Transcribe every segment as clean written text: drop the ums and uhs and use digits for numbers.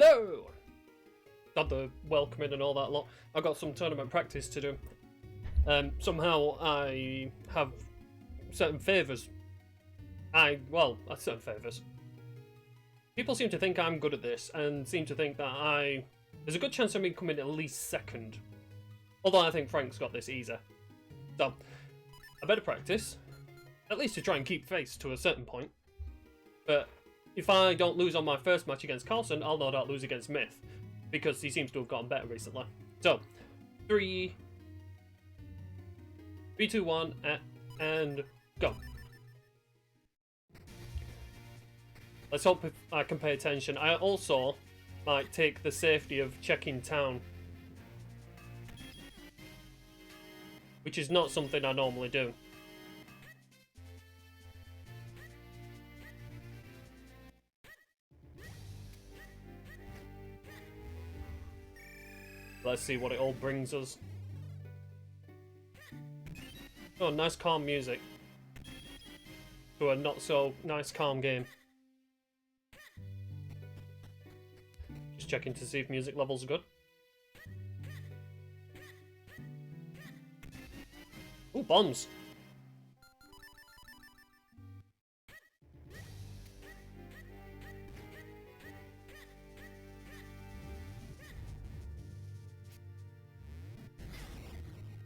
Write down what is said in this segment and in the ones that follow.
Hello! Got the welcoming and all that lot. I've got some tournament practice to do. Somehow I have certain favours. Certain favours. People seem to think I'm good at this, and seem to think that there's a good chance of me coming at least second. Although I think Frank's got this easier. So, I better practice. At least to try and keep face to a certain point. But if I don't lose on my first match against Carlson, I'll no doubt lose against Myth. Because he seems to have gotten better recently. So, 3, 2, 1, and go. Let's hope I can pay attention. I also might take the safety of checking town. Which is not something I normally do. Let's see what it all brings us. Oh, nice calm music. To a not so nice calm game. Just checking to see if music levels are good. Ooh, bombs.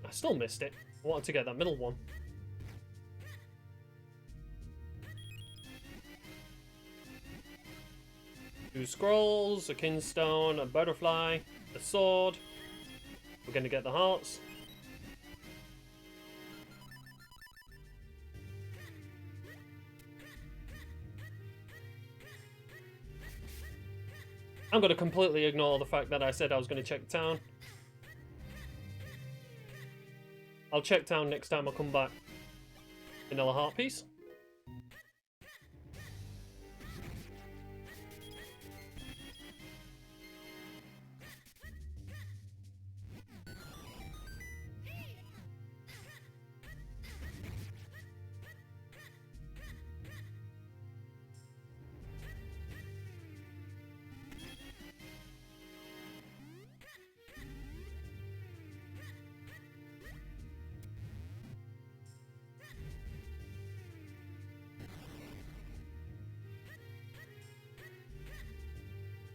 I still missed it. I wanted to get that middle one. Two scrolls, a kinstone, a butterfly, a sword. We're gonna get the hearts. I'm gonna completely ignore the fact that I said I was gonna check town. I'll check town next time I come back. Vanilla heart piece.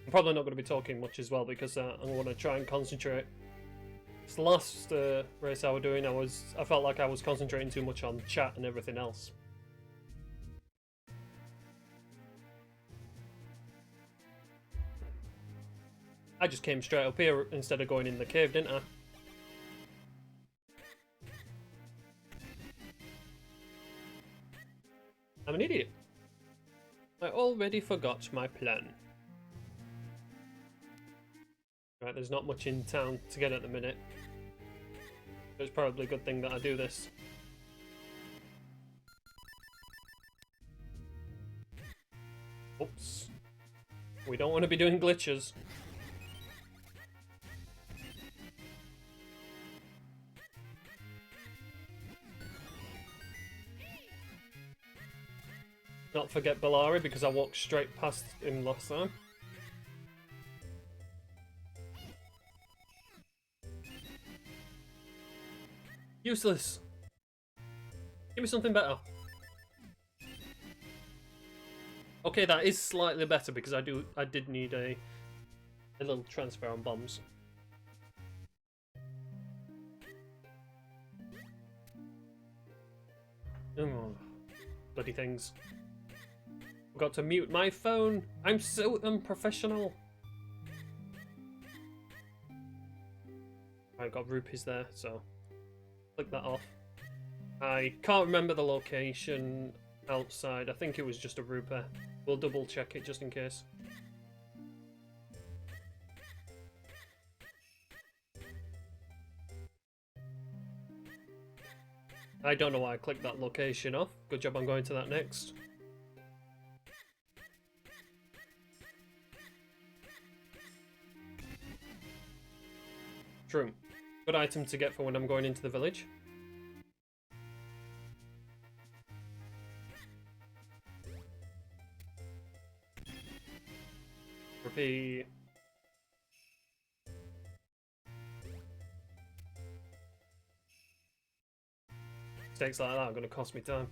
I'm probably not going to be talking much as well because I want to try and concentrate. This last race I was doing, I felt like I was concentrating too much on chat and everything else. I just came straight up here instead of going in the cave, didn't I? I'm an idiot. I already forgot my plan. Right, there's not much in town to get at the minute. So it's probably a good thing that I do this. Oops. We don't want to be doing glitches. Not forget Bellari because I walked straight past him last time. Useless. Give me something better. Okay, that is slightly better because I did need a little transfer on bombs. Oh, bloody things. Forgot to mute my phone. I'm so unprofessional. I got rupees there, so click that off. I can't remember the location outside. I think it was just a rupee. We'll double check it just in case. I don't know why I clicked that location off. Good job I'm going to that next. True. Good item to get for when I'm going into the village. Rupee. Mistakes like that are going to cost me time.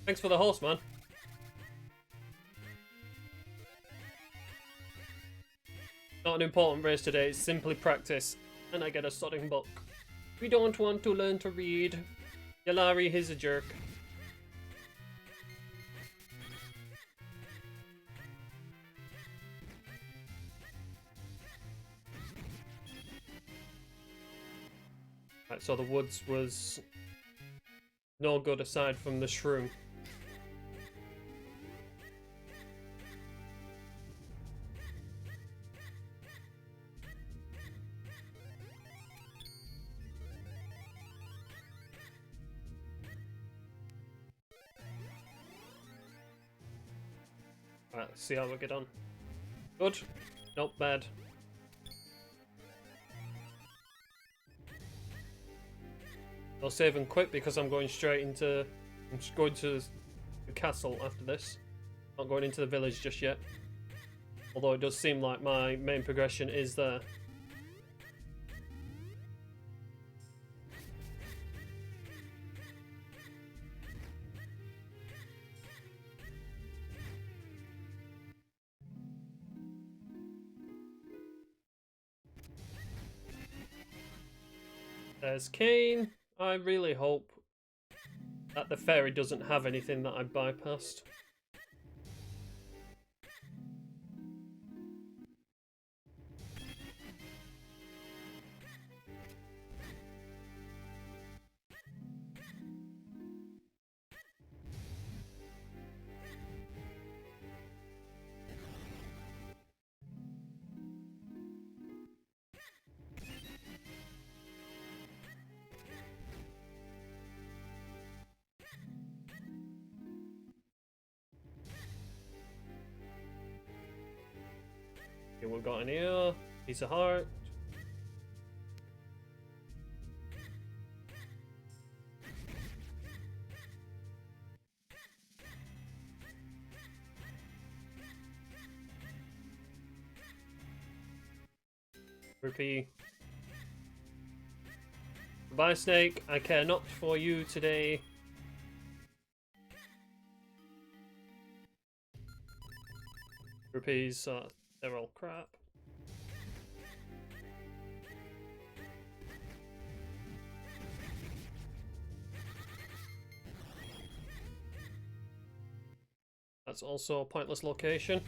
Thanks for the horse, man. Not an important race today, it's simply practice, and I get a sodding book. We don't want to learn to read. Yalari, he's a jerk. Right, so the woods was no good aside from the shroom. Right, let's see how we get on. Good. Not bad. I'll save and quit because I'm going straight into... I'm just going to the castle after this. Not going into the village just yet. Although it does seem like my main progression is there. There's Kane. I really hope that the fairy doesn't have anything that I bypassed. Okay, we've got an ear, piece of heart. Rupee. Goodbye, Snake. I care not for you today. Rupees, they're all crap. That's also a pointless location.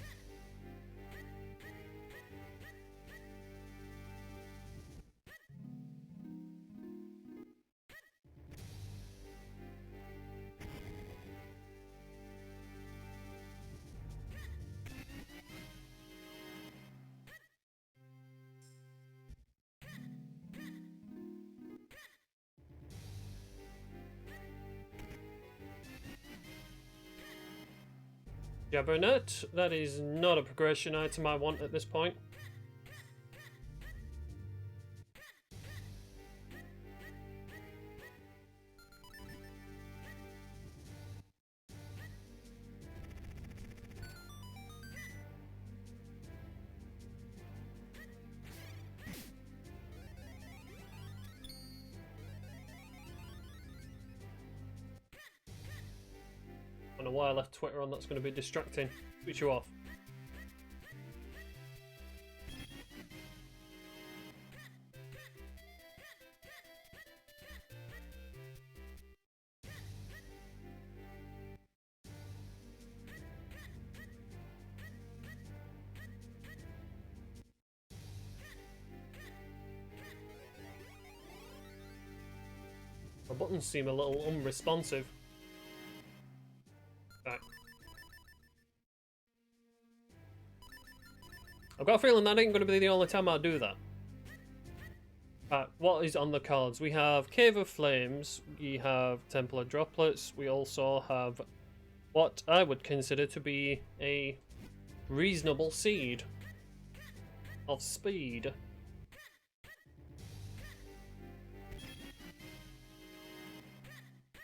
Jabbernet, that is not a progression item I want at this point. I don't know why I left Twitter on, that's going to be distracting. Switch you off. My buttons seem a little unresponsive. Right. I've got a feeling that ain't going to be the only time I do that. Right, what is on the cards? We have Cave of Flames, we have Temple of Droplets, we also have what I would consider to be a reasonable seed of speed.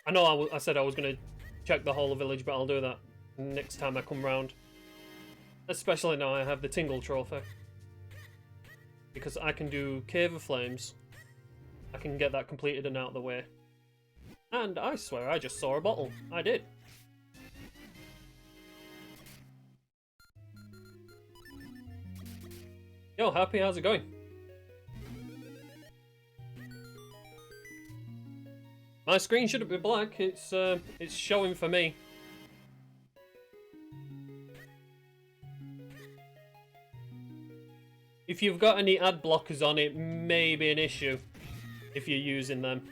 I know I said I was going to check the whole village, but I'll do that next time I come round. Especially now I have the Tingle Trophy. Because I can do Cave of Flames. I can get that completed and out of the way. And I swear I just saw a bottle. I did. Yo, Happy, how's it going? My screen shouldn't be black, it's showing for me. If you've got any ad blockers on, it may be an issue if you're using them.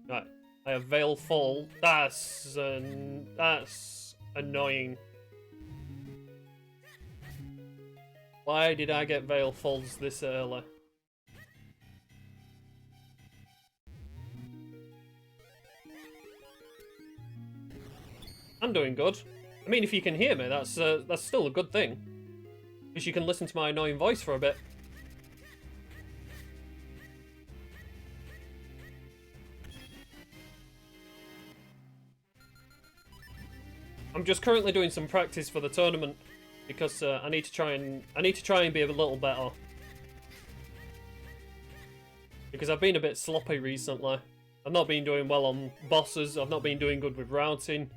Right, I have Veil Full. That's annoying. Why did I get Veil Fulls this early? I'm doing good. I mean, if you can hear me, that's still a good thing. Because you can listen to my annoying voice for a bit. I'm just currently doing some practice for the tournament because I need to try and be a little better. Because I've been a bit sloppy recently. I've not been doing well on bosses. I've not been doing good with routing.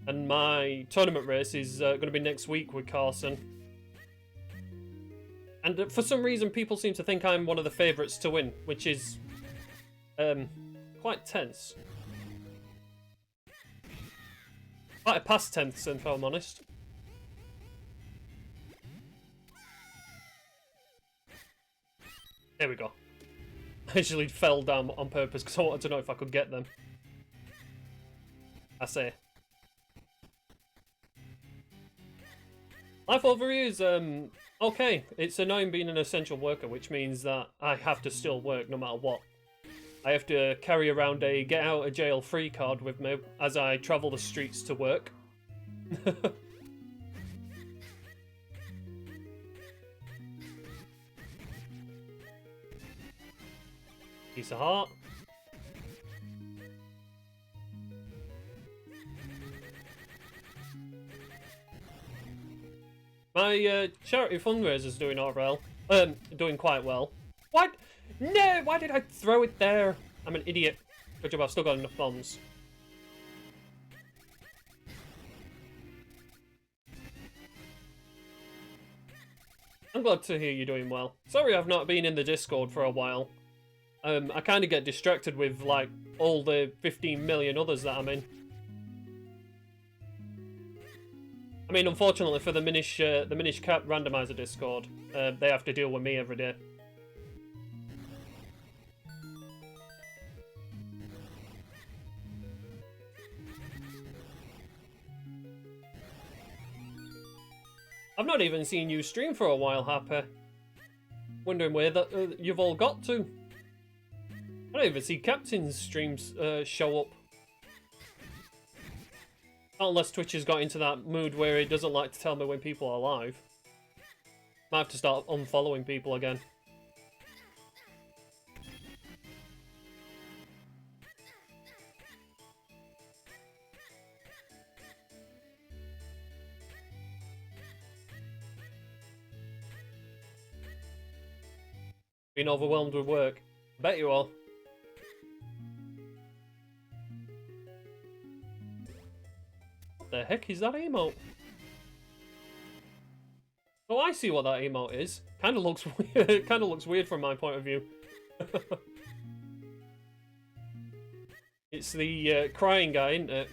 And my tournament race is going to be next week with Carson. And for some reason, people seem to think I'm one of the favourites to win, which is quite tense. Quite a past tense, if I'm honest. There we go. I actually fell down on purpose because I wanted to know if I could get them. I say. Life overview is okay. It's annoying being an essential worker, which means that I have to still work no matter what. I have to carry around a get out of jail free card with me as I travel the streets to work. Piece of heart. My charity fundraiser's doing alright. Doing quite well. What? No! Why did I throw it there? I'm an idiot. Good job, I've still got enough bombs. I'm glad to hear you're doing well. Sorry I've not been in the Discord for a while. I kind of get distracted with, like, all the 15 million others that I'm in. I mean, unfortunately for the Minish Cap Randomizer Discord, they have to deal with me every day. I've not even seen you stream for a while, Happy. Wondering where that you've all got to. I don't even see Captain's streams show up. Not unless Twitch has got into that mood where it doesn't like to tell me when people are live. Might have to start unfollowing people again. Been overwhelmed with work. I bet you are. What the heck is that emote? Oh, I see what that emote is. Kind of looks weird. It kind of looks weird from my point of view. It's the crying guy, isn't it?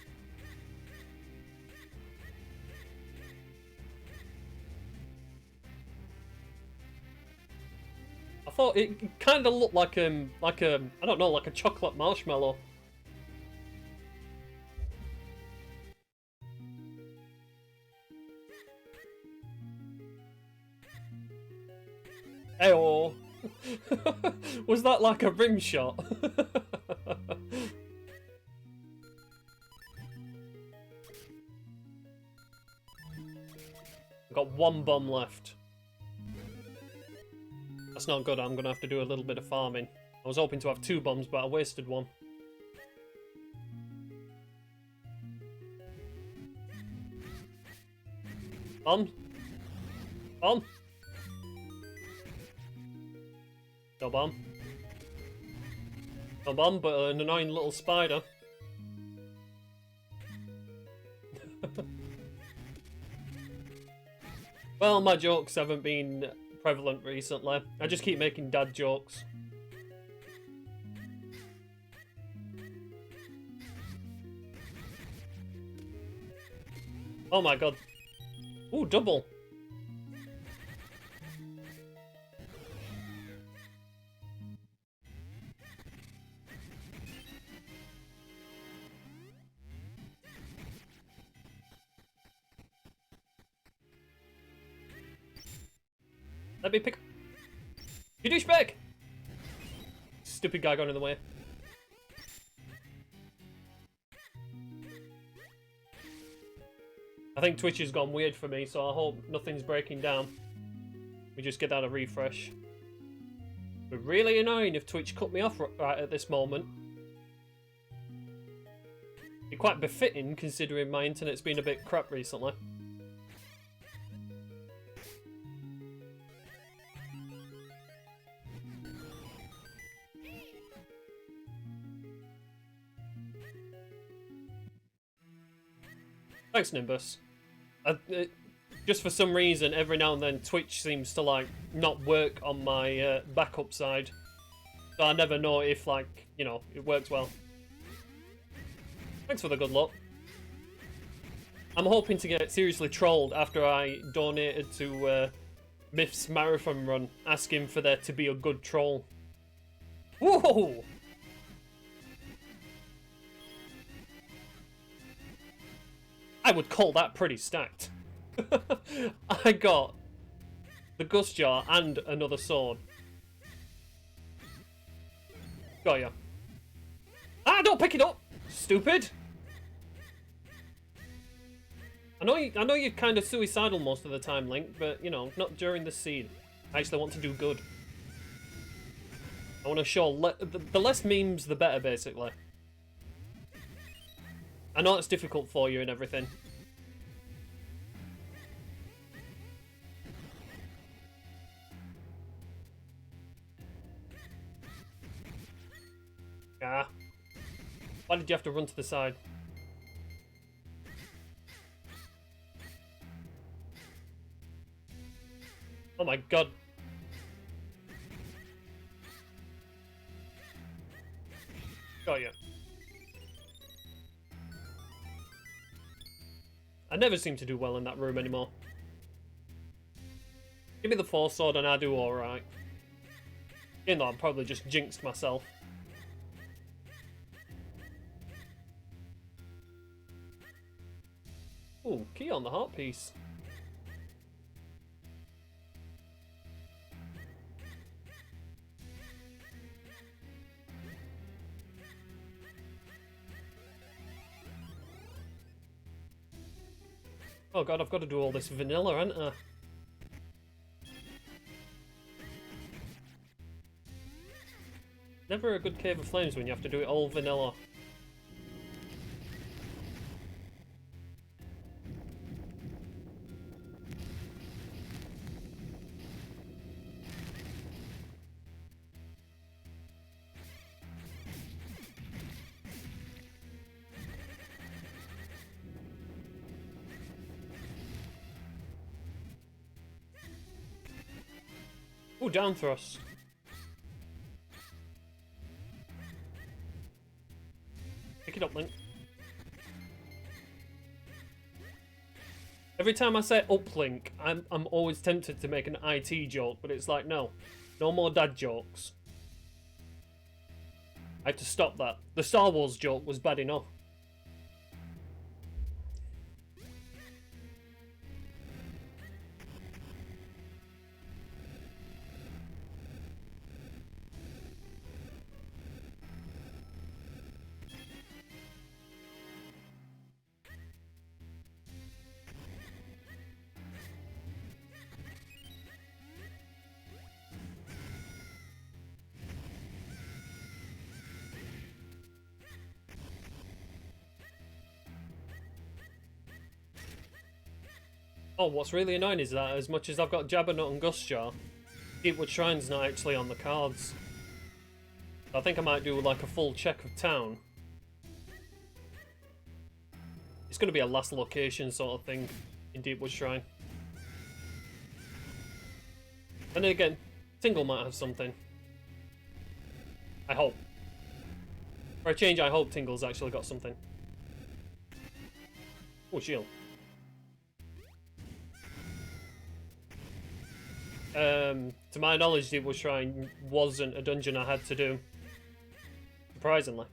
I thought it kind of looked like I don't know, like a chocolate marshmallow. Eyo. Was that like a rim shot? Got one bomb left. That's not good. I'm gonna have to do a little bit of farming. I was hoping to have 2 bombs, but I wasted one. Bomb. Bomb. No bomb. No bomb, but an annoying little spider. Well, my jokes haven't been prevalent recently. I just keep making dad jokes. Oh my god. Ooh, double. Let me pick. You douchebag! Stupid guy got in the way. I think Twitch has gone weird for me, so I hope nothing's breaking down. We just get out a refresh. It'd be really annoying if Twitch cut me off right at this moment. It'd be quite befitting considering my internet's been a bit crap recently. Thanks, Nimbus. Just for some reason, every now and then Twitch seems to like not work on my backup side, so I never know if like, you know, it works well. Thanks for the good luck. I'm hoping to get seriously trolled after I donated to Myth's marathon run, asking for there to be a good troll. Whoa! I would call that pretty stacked. I got the Gust Jar and another sword. Got ya. Ah, don't pick it up! Stupid! I know you're kind of suicidal most of the time, Link, but, you know, not during the scene. I actually want to do good. I want to show... the less memes, the better, basically. I know it's difficult for you and everything. Ah. Why did you have to run to the side? Oh my god. Got you. I never seem to do well in that room anymore. Give me the Force Sword and I do alright. Even though I'm probably just jinxed myself. Ooh, key on the heart piece. Oh god, I've got to do all this vanilla, haven't I? Never a good Cave of Flames when you have to do it all vanilla. Ooh, down thrust. Pick it up, Link. Every time I say uplink, I'm always tempted to make an IT joke, but it's like, no. No more dad jokes. I had to stop that. The Star Wars joke was bad enough. Oh, what's really annoying is that as much as I've got Jabberknot and Gustjar, Deepwood Shrine's not actually on the cards. I think I might do like a full check of town. It's going to be a last location sort of thing in Deepwood Shrine. And then again, Tingle might have something. I hope. For a change, I hope Tingle's actually got something. Oh, shield. To my knowledge, Deepwood Shrine wasn't a dungeon I had to do. Surprisingly.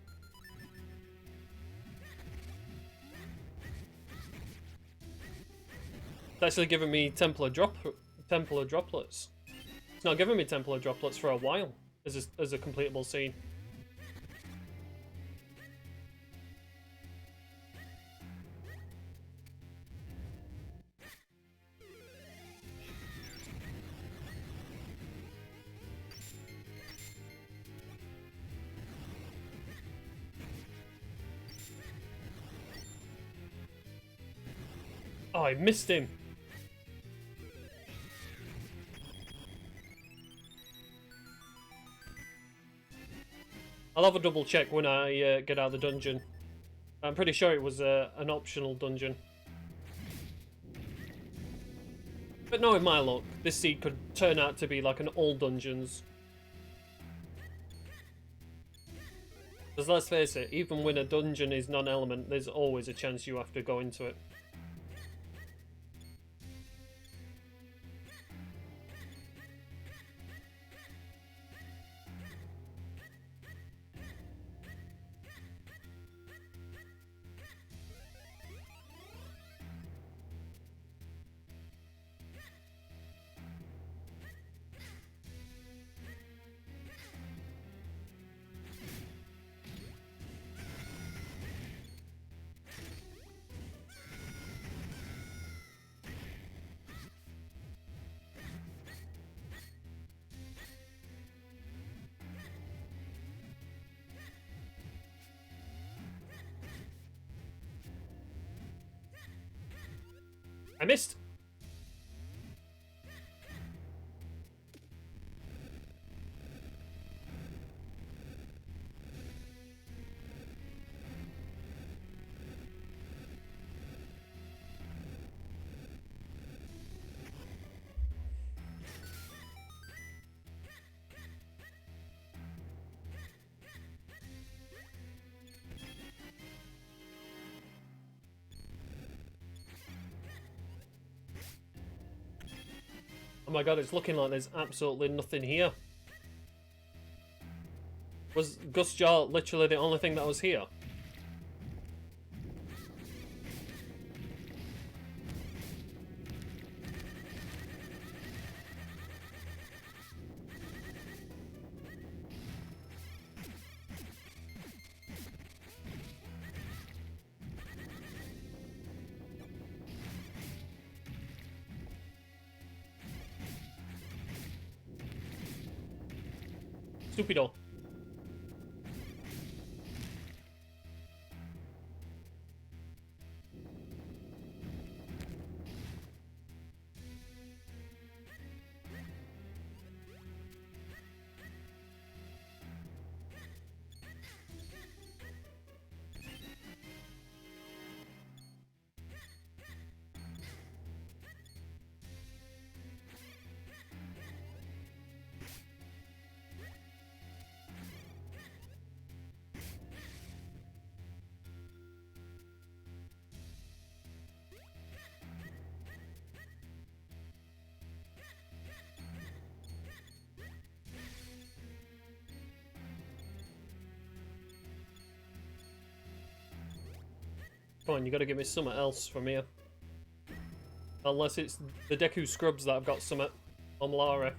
It's actually giving me Templar Droplets. It's not giving me Templar Droplets for a while as a completable scene. Oh, I missed him. I'll have a double check when I get out of the dungeon. I'm pretty sure it was an optional dungeon. But knowing my luck, this seed could turn out to be like an all dungeons. Because let's face it, even when a dungeon is non-element, there's always a chance you have to go into it. I missed! Oh my god, it's looking like there's absolutely nothing here. Was Gustjar literally the only thing that was here? Stupido. Come on, you gotta give me something else from here. Unless it's the Deku Scrubs that I've got something on Lara.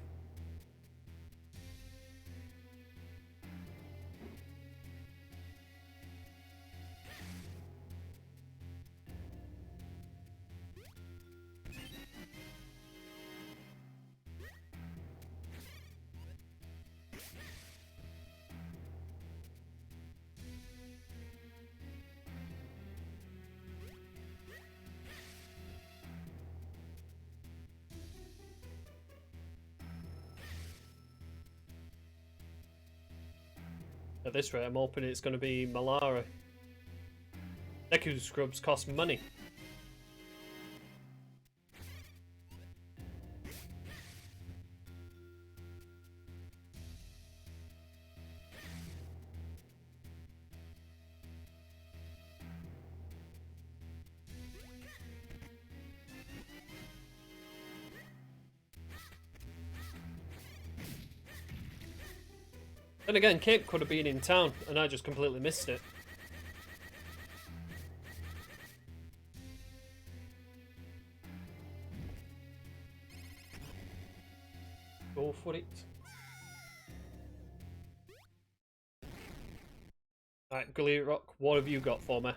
At this rate, I'm hoping it's going to be Malara. Deku scrubs cost money. Then again, Kate could have been in town, and I just completely missed it. Go for it. Alright, Gleerock, what have you got for me?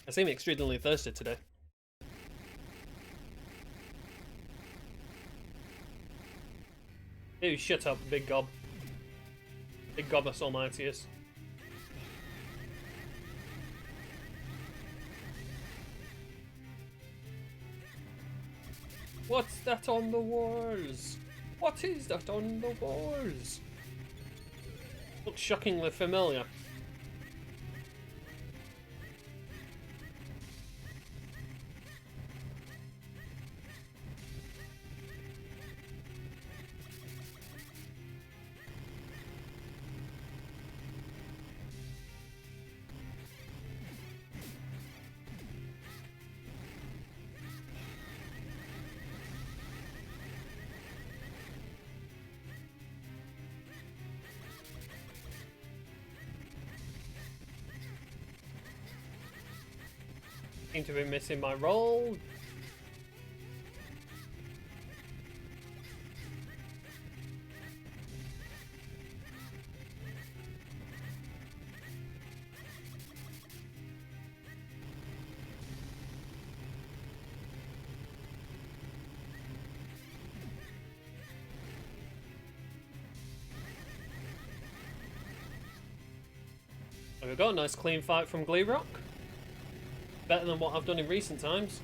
I seem extremely thirsty today. Ew, shut up, big gob. Big gobus almightiest. What's that on the walls? What is that on the walls? Looks shockingly familiar. Seem to be missing my roll. There we go, nice clean fight from Gleerock. Better than what I've done in recent times.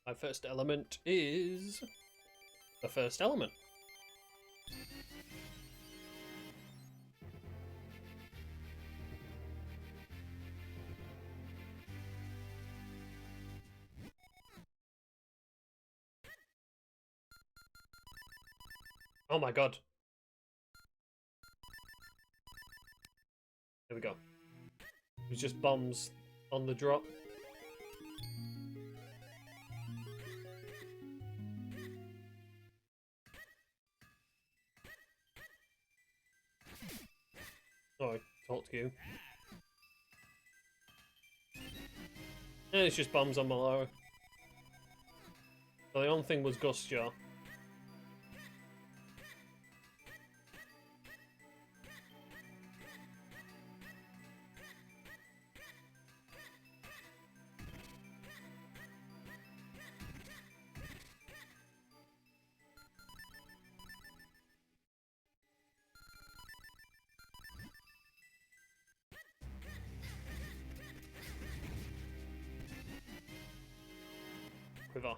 My first element is the first element. Oh my god. There we go. It was just bombs on the drop. Oh, I talked to you. And it's just bombs on Malara. So the only thing was Gust Jar. Quiver.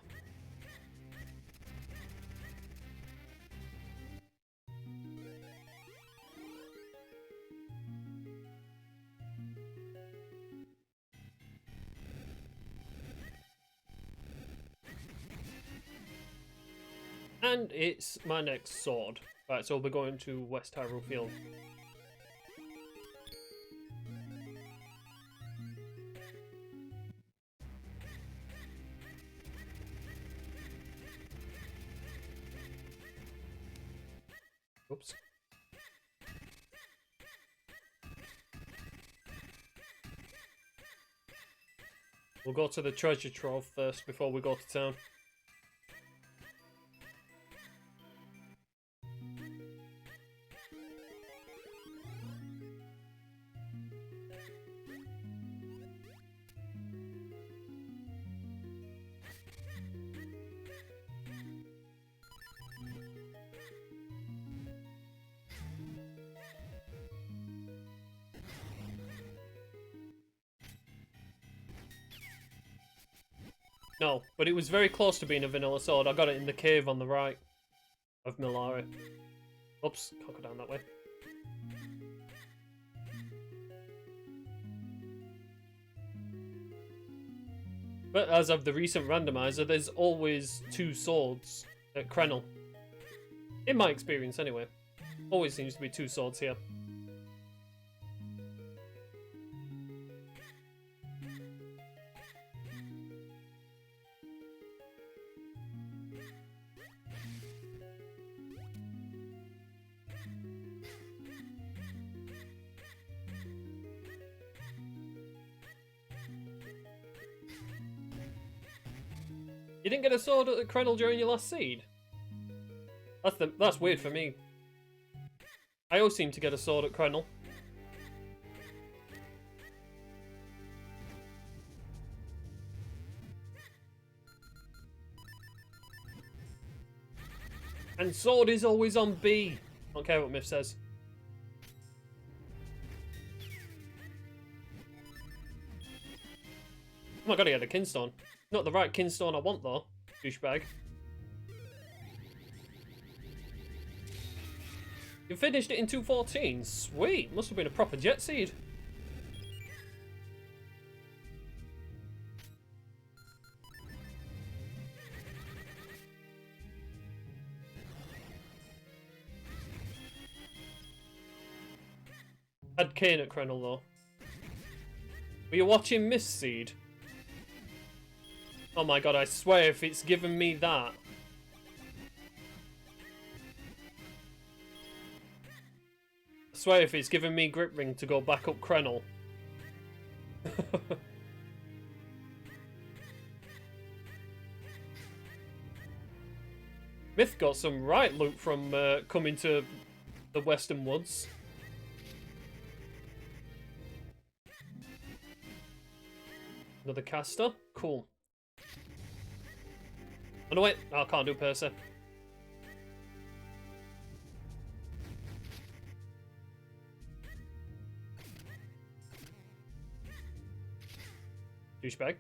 And it's my next sword. Right, so we're going to West Hyrule Field. Oops. We'll go to the treasure trove first before we go to town. No, but it was very close to being a vanilla sword. I got it in the cave on the right of Milari. Oops, can't go down that way. But as of the recent randomizer, there's always 2 swords at Krenel. In my experience, anyway. Always seems to be 2 swords here. You didn't get a sword at the Krenel during your last seed? That's weird for me. I always seem to get a sword at Krenel. And sword is always on B. Don't care what Myth says. Oh my god, he had a kinstone. Not the right kinstone I want though, douchebag. You finished it in 2:14. Sweet, must have been a proper jet seed. Had Kane at Krenel though. Were you watching Miss Seed? Oh my god, I swear if it's given me that. I swear if it's given me Grip Ring to go back up Krenel. Myth got some right loot from coming to the Western Woods. Another caster? Cool. Oh no wait, I can't do Percy. Douchebag.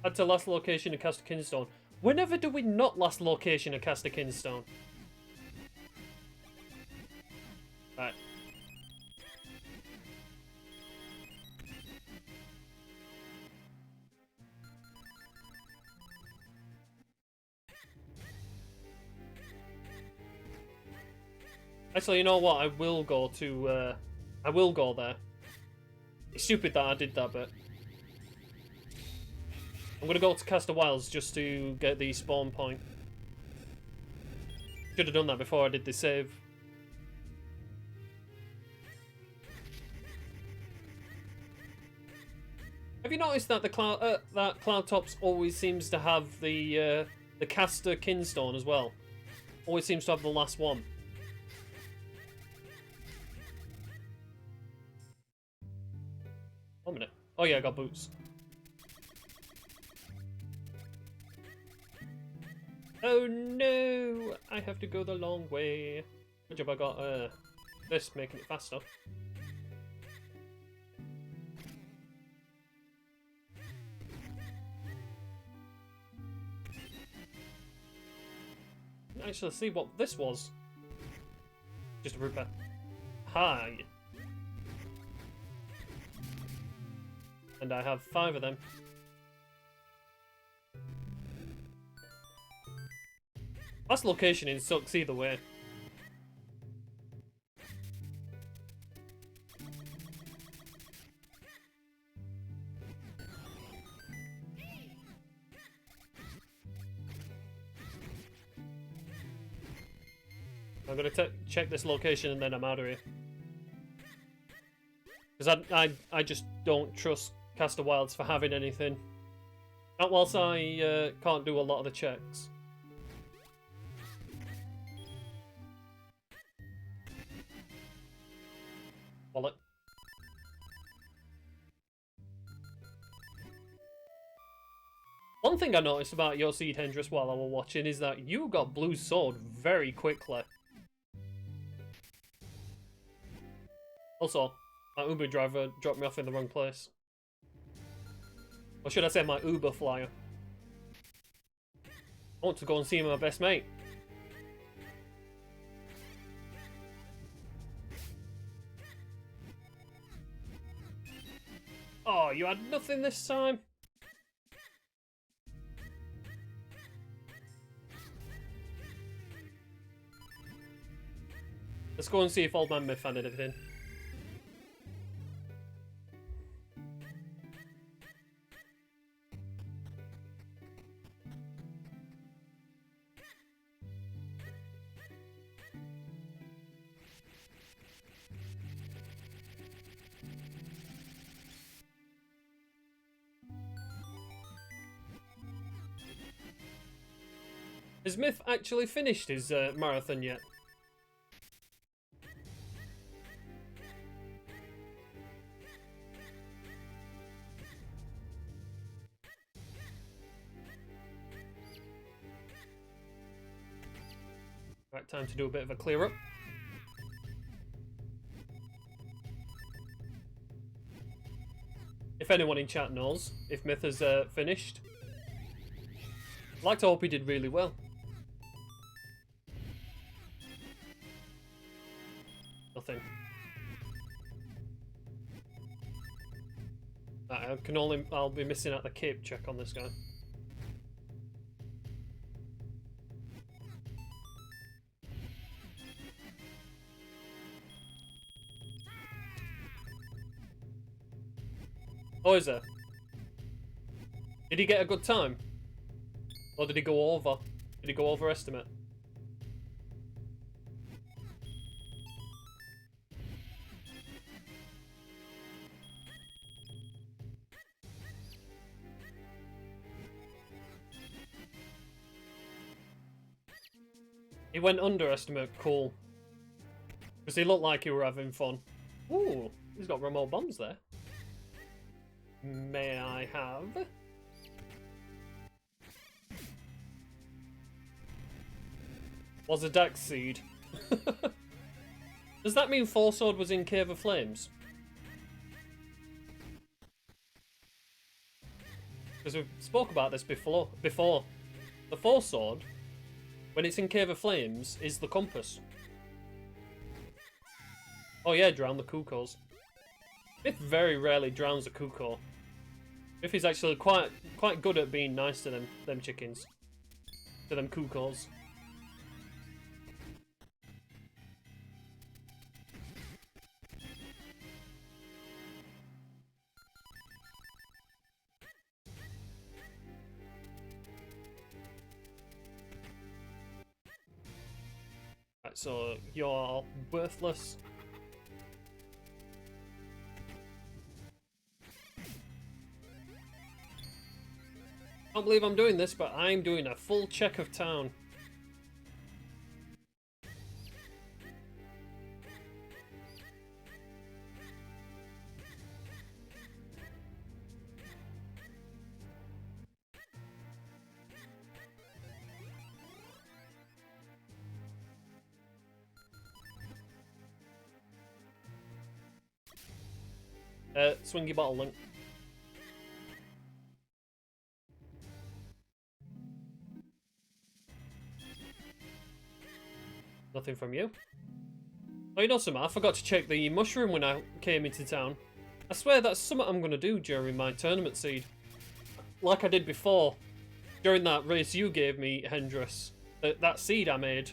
Add to last location to cast a Kinstone. Whenever do we not last location to cast a Kinstone? Right. Actually, you know what? I will go there. It's stupid that I did that, but I'm gonna go to Caster Wilds just to get the spawn point. Should have done that before I did the save. Have you noticed that the Cloud Tops always seems to have the caster Kinstone as well? Always seems to have the last one. 1 minute. Oh yeah, I got boots. Oh no! I have to go the long way. Good job I got this, making it faster. Actually, see what this was. Just a repair. Hi. And I have 5 of them. Last location in sucks either way. I'm gonna check this location and then I'm out of here. Because I just don't trust Caster Wilds for having anything. Not whilst I can't do a lot of the checks. Wallet. One thing I noticed about your Seed Hendress while I was watching is that you got blue sword very quickly. Also, my Uber driver dropped me off in the wrong place. Or should I say my Uber flyer? I want to go and see my best mate. Oh, you had nothing this time? Let's go and see if Old Man Myth had anything. Has Myth actually finished his marathon yet? Right, time to do a bit of a clear up. If anyone in chat knows if Myth has finished, I'd like to hope he did really well. Nothing. I'll be missing out the cape check on this guy. Oh, is there? Did he get a good time? Or did he go over? Did he go over estimate? He went underestimate, cool. Because he looked like he were having fun. Ooh, he's got remote bombs there. May I have? Was a Dex Seed. Does that mean Four Sword was in Cave of Flames? Because we spoke about this before. The Four Sword, when it's in Cave of Flames, is the compass. Oh yeah, drown the Kukos. Myth very rarely drowns a Kuko. Myth is actually quite good at being nice to them chickens. To them Kukos. Right, so you're worthless. I can't believe I'm doing this, but I'm doing a full check of town. Swingy bottle link. Nothing from you. Oh, you know something? I forgot to check the mushroom when I came into town. I swear that's something I'm going to do during my tournament seed. Like I did before. During that race you gave me, Hendris. That seed I made.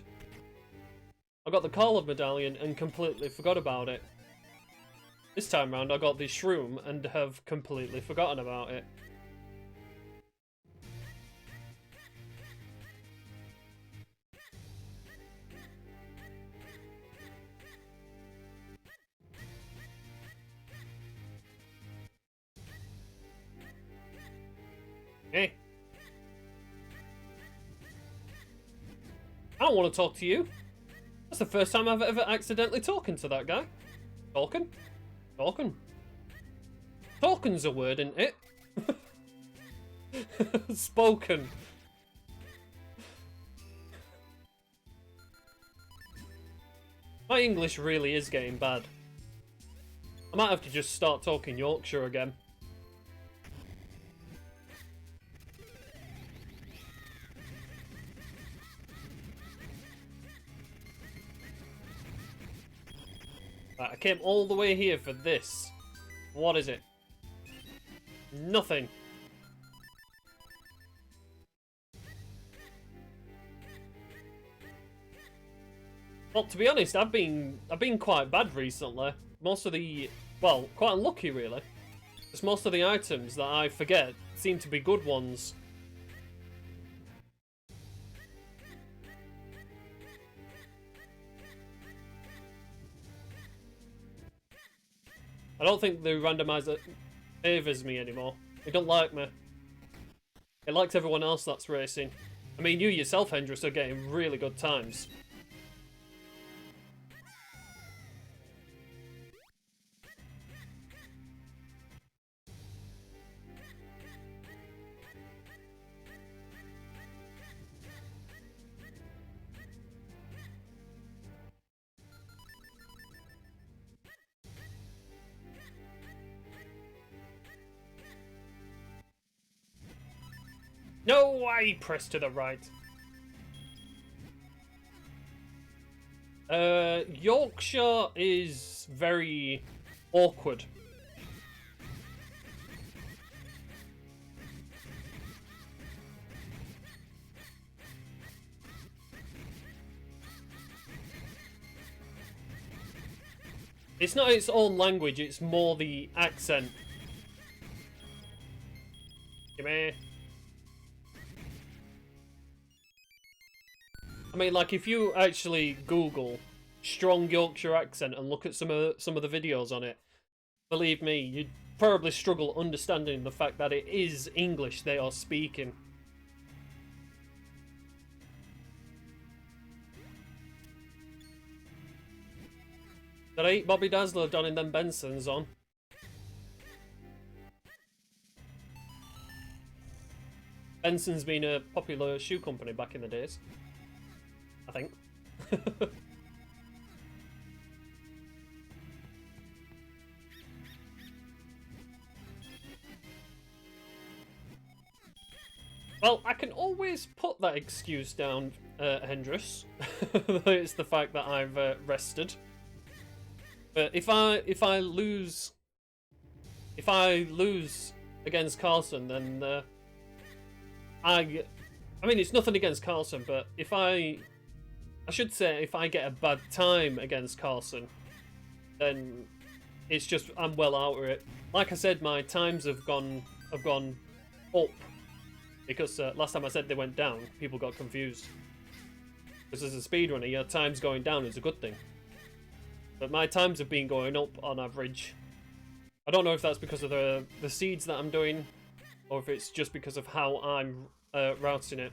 I got the Call medallion and completely forgot about it. This time round I got the shroom and have completely forgotten about it. Hey. I don't want to talk to you. That's the first time I've ever accidentally talking to that guy. Talking? Talking. Talking's a word, isn't it? Spoken. My English really is getting bad. I might have to just start talking Yorkshire again. Right, I came all the way here for this. What is it? Nothing. Well, to be honest, I've been quite bad recently. Most of the, well, quite unlucky really. Because most of the items that I forget seem to be good ones. I don't think the randomizer favours me anymore. It don't like me. It likes everyone else that's racing. I mean, you yourself, Hendris, are getting really good times. No, I press to the right. Yorkshire is very awkward. It's not its own language, it's more the accent. Gimme. I mean, like, if you actually Google strong Yorkshire accent and look at some of the videos on it, believe me, you'd probably struggle understanding the fact that it is English they are speaking. Did I eat Bobby Dazzler down in them Bensons on? Benson's been a popular shoe company back in the days, I think. Well, I can always put that excuse down, Hendris. It's the fact that I've rested. But if I lose against Carlson, then I mean, it's nothing against Carlson, but if I should say if I get a bad time against Carlson, then it's just I'm well out of it. Like I said, my times have gone up because last time I said they went down, people got confused. Because as a speedrunner, your times going down is a good thing. But my times have been going up on average. I don't know if that's because of the seeds that I'm doing, or if it's just because of how I'm routing it.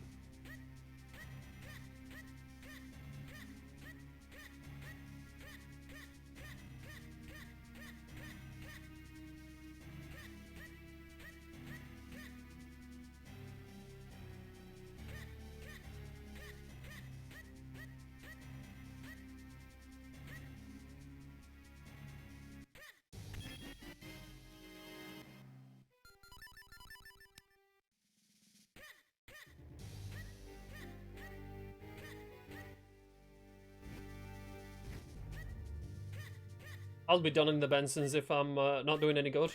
I'll be done in the Bensons if I'm not doing any good.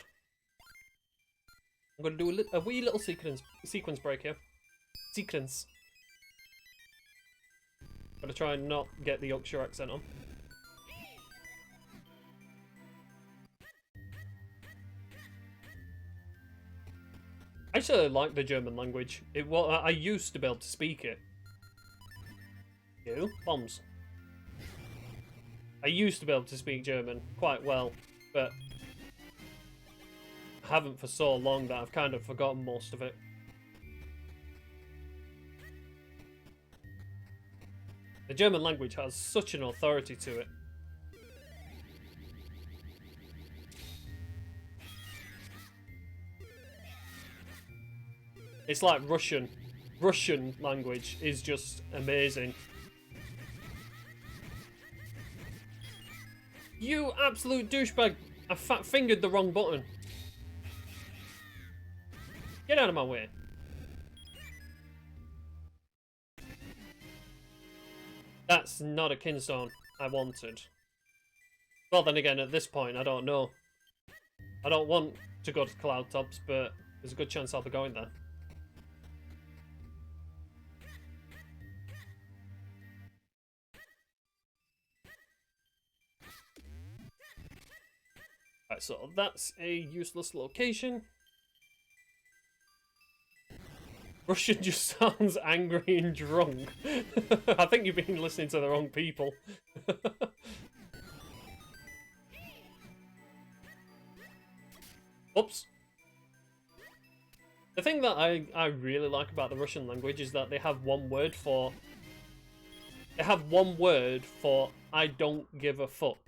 I'm going to do a wee little sequence break here. Sequence. Gotta try and not get the Yorkshire accent on. I actually like the German language. I used to be able to speak it. You? Bombs. I used to be able to speak German quite well, but I haven't for so long that I've kind of forgotten most of it. The German language has such an authority to it. It's like Russian. Russian language is just amazing. You absolute douchebag! I fat-fingered the wrong button. Get out of my way. That's not a kinstone I wanted. Well, then again, at this point, I don't know. I don't want to go to Cloud Tops, but there's a good chance I'll be going there. Right, so that's a useless location. Russian just sounds angry and drunk. I think you've been listening to the wrong people. Oops. The thing that I really like about the Russian language is that they have one word for... They have one word for I don't give a fuck.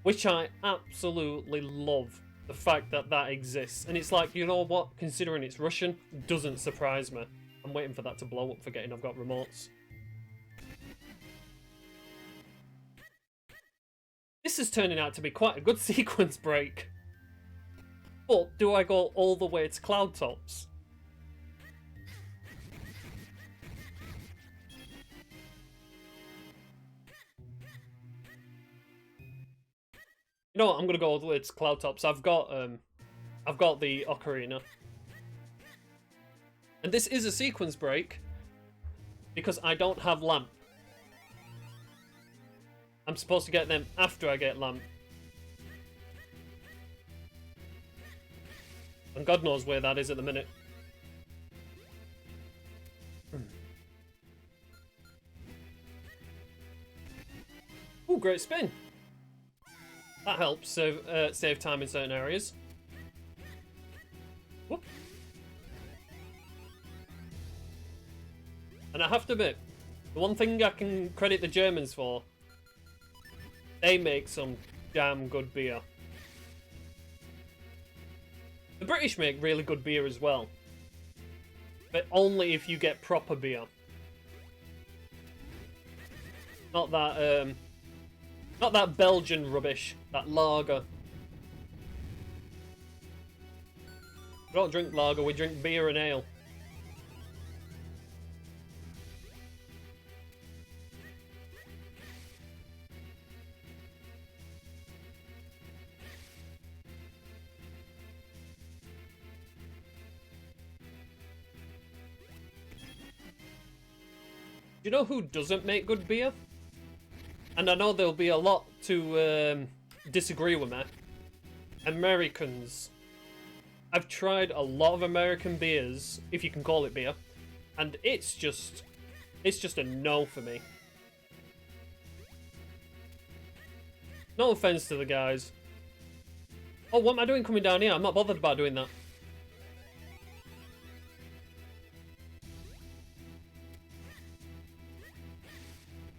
Which I absolutely love. The fact that that exists. And it's like, you know what? Considering it's Russian, doesn't surprise me. I'm waiting for that to blow up, forgetting I've got remotes. This is turning out to be quite a good sequence break. But do I go all the way to Cloud Tops? You know what? I'm gonna go all the way to Cloud Tops. I've got the Ocarina. And this is a sequence break because I don't have Lamp. I'm supposed to get them after I get Lamp. And God knows where that is at the minute. Ooh, great spin. That helps save time in certain areas. Whoop. And I have to admit, the one thing I can credit the Germans for, they make some damn good beer. The British make really good beer as well. But only if you get proper beer. Not that Belgian rubbish, that lager. We don't drink lager, we drink beer and ale. Do you know who doesn't make good beer? And I know there'll be a lot to disagree with me. Americans. I've tried a lot of American beers, if you can call it beer, and it's just a no for me. No offense to the guys. Oh, what am I doing coming down here? I'm not bothered about doing that.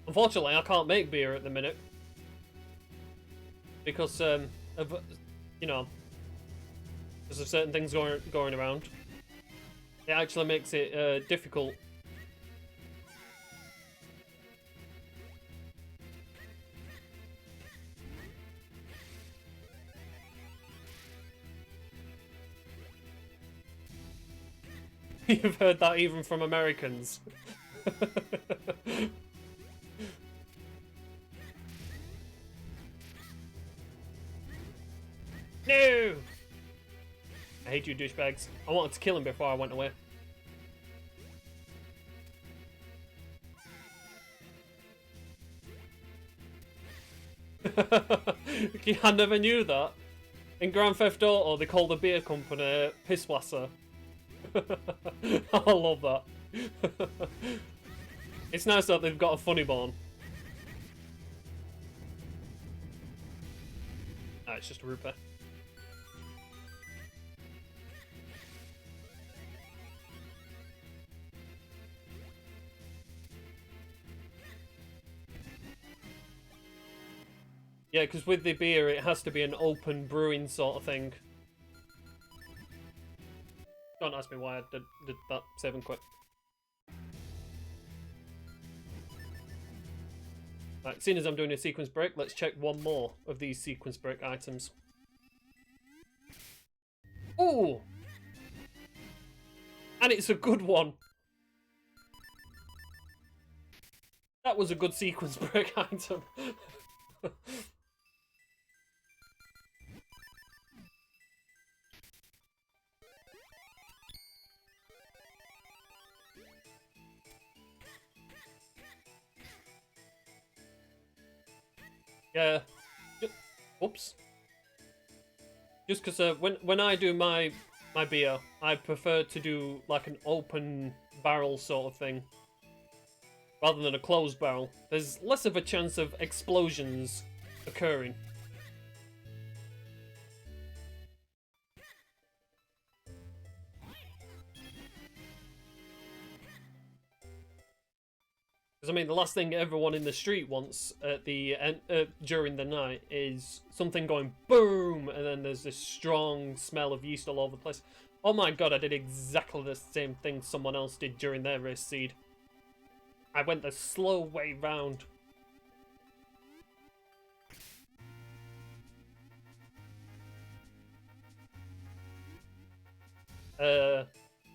Unfortunately, I can't make beer at the minute. Because, of, you know, because of certain things going around. It actually makes it difficult. You've heard that even from Americans. No! I hate you douchebags. I wanted to kill him before I went away. I never knew that. In Grand Theft Auto, they call the beer company Pisswasser. I love that. It's nice that they've got a funny bone. Ah, it's just a rupee. Yeah, because with the beer, it has to be an open brewing sort of thing. Don't ask me why I did that save and quit. Right, seeing as I'm doing a sequence break, let's check one more of these sequence break items. Ooh! And it's a good one. That was a good sequence break item. Yeah. Oops. Just because when I do my beer, I prefer to do like an open barrel sort of thing, rather than a closed barrel. There's less of a chance of explosions occurring. Because I mean, the last thing everyone in the street wants at the during the night is something going boom, and then there's this strong smell of yeast all over the place. Oh my god, I did exactly the same thing someone else did during their race seed. I went the slow way round.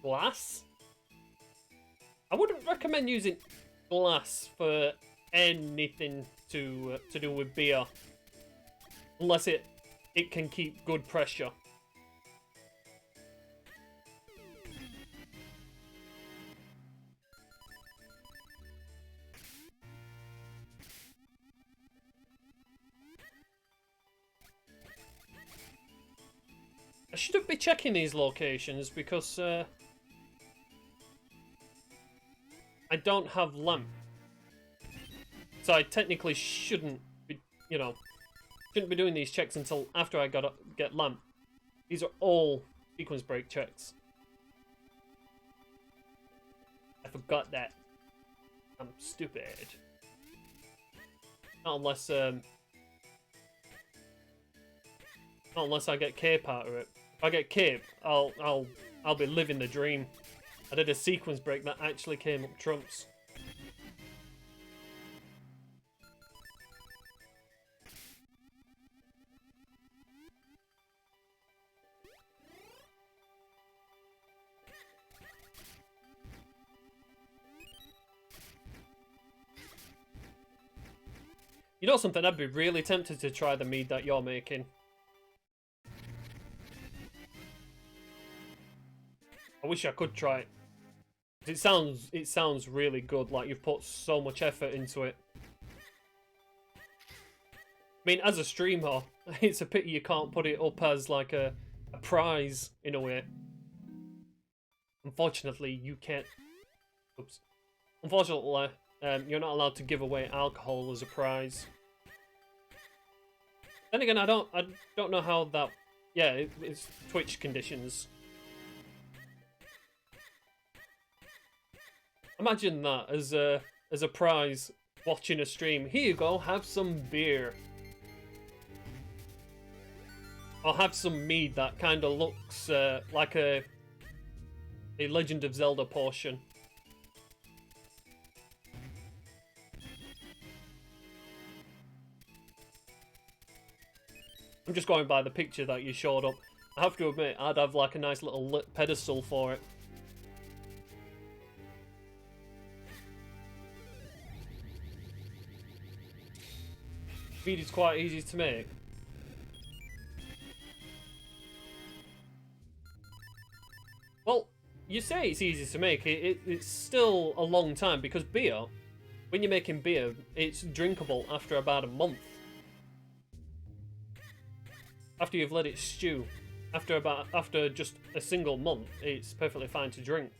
Glass? I wouldn't recommend using glass for anything to do with beer, unless it can keep good pressure. I shouldn't be checking these locations because I don't have lamp. So I technically shouldn't be, shouldn't be doing these checks until after I get lamp. These are all sequence break checks. I forgot that. I'm stupid. Not unless I get cape out of it. If I get cape, I'll be living the dream. I did a sequence break that actually came up trumps. You know something? I'd be really tempted to try the mead that you're making. I wish I could try it. It sounds really good. Like you've put so much effort into it. I mean, as a streamer, it's a pity you can't put it up as like a prize in a way. Unfortunately, you can't. Oops. Unfortunately, you're not allowed to give away alcohol as a prize. Then again, I don't know how that. Yeah, it's Twitch conditions. Imagine that as a prize watching a stream. Here you go, have some beer. Or have some mead that kind of looks like a Legend of Zelda portion. I'm just going by the picture that you showed up. I have to admit, I'd have like a nice little lit pedestal for it. Mead is quite easy to make. Well, you say it's easy to make. It's still a long time because beer, when you're making beer, it's drinkable after about a month. After you've let it stew, after just a single month, it's perfectly fine to drink.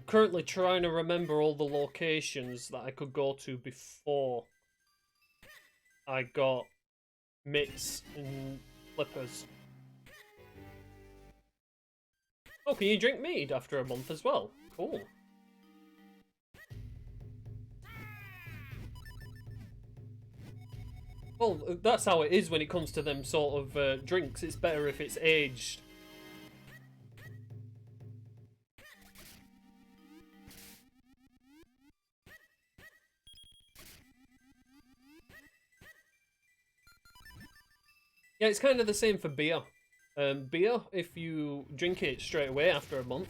Currently trying to remember all the locations that I could go to before I got mitts and flippers. Oh, can you drink mead after a month as well? Cool. Well, that's how it is when it comes to them sort of drinks. It's better if it's aged. Yeah, it's kind of the same for beer. Beer, if you drink it straight away after a month,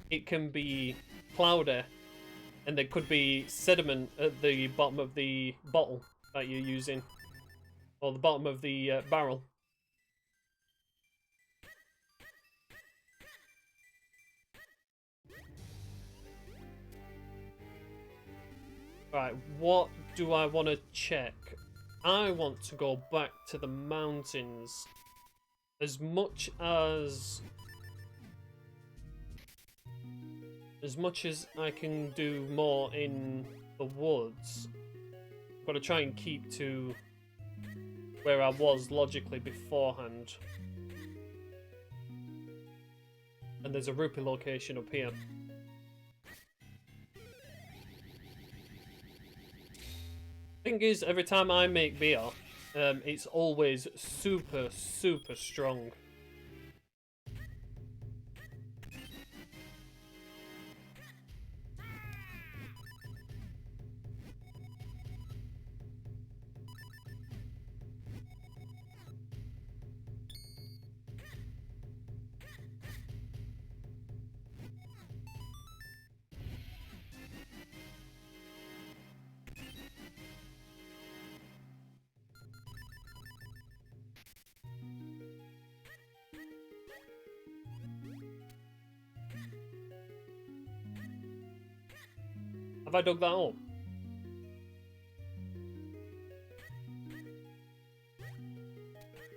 it can be cloudy, and there could be sediment at the bottom of the bottle that you're using, or the bottom of the barrel. Right, what do I want to check? I want to go back to the mountains. As much as I can do more in the woods, I've got to try and keep to where I was logically beforehand. And there's a rupee location up here. Thing is, every time I make beer, it's always super, super strong. Have I dug that up?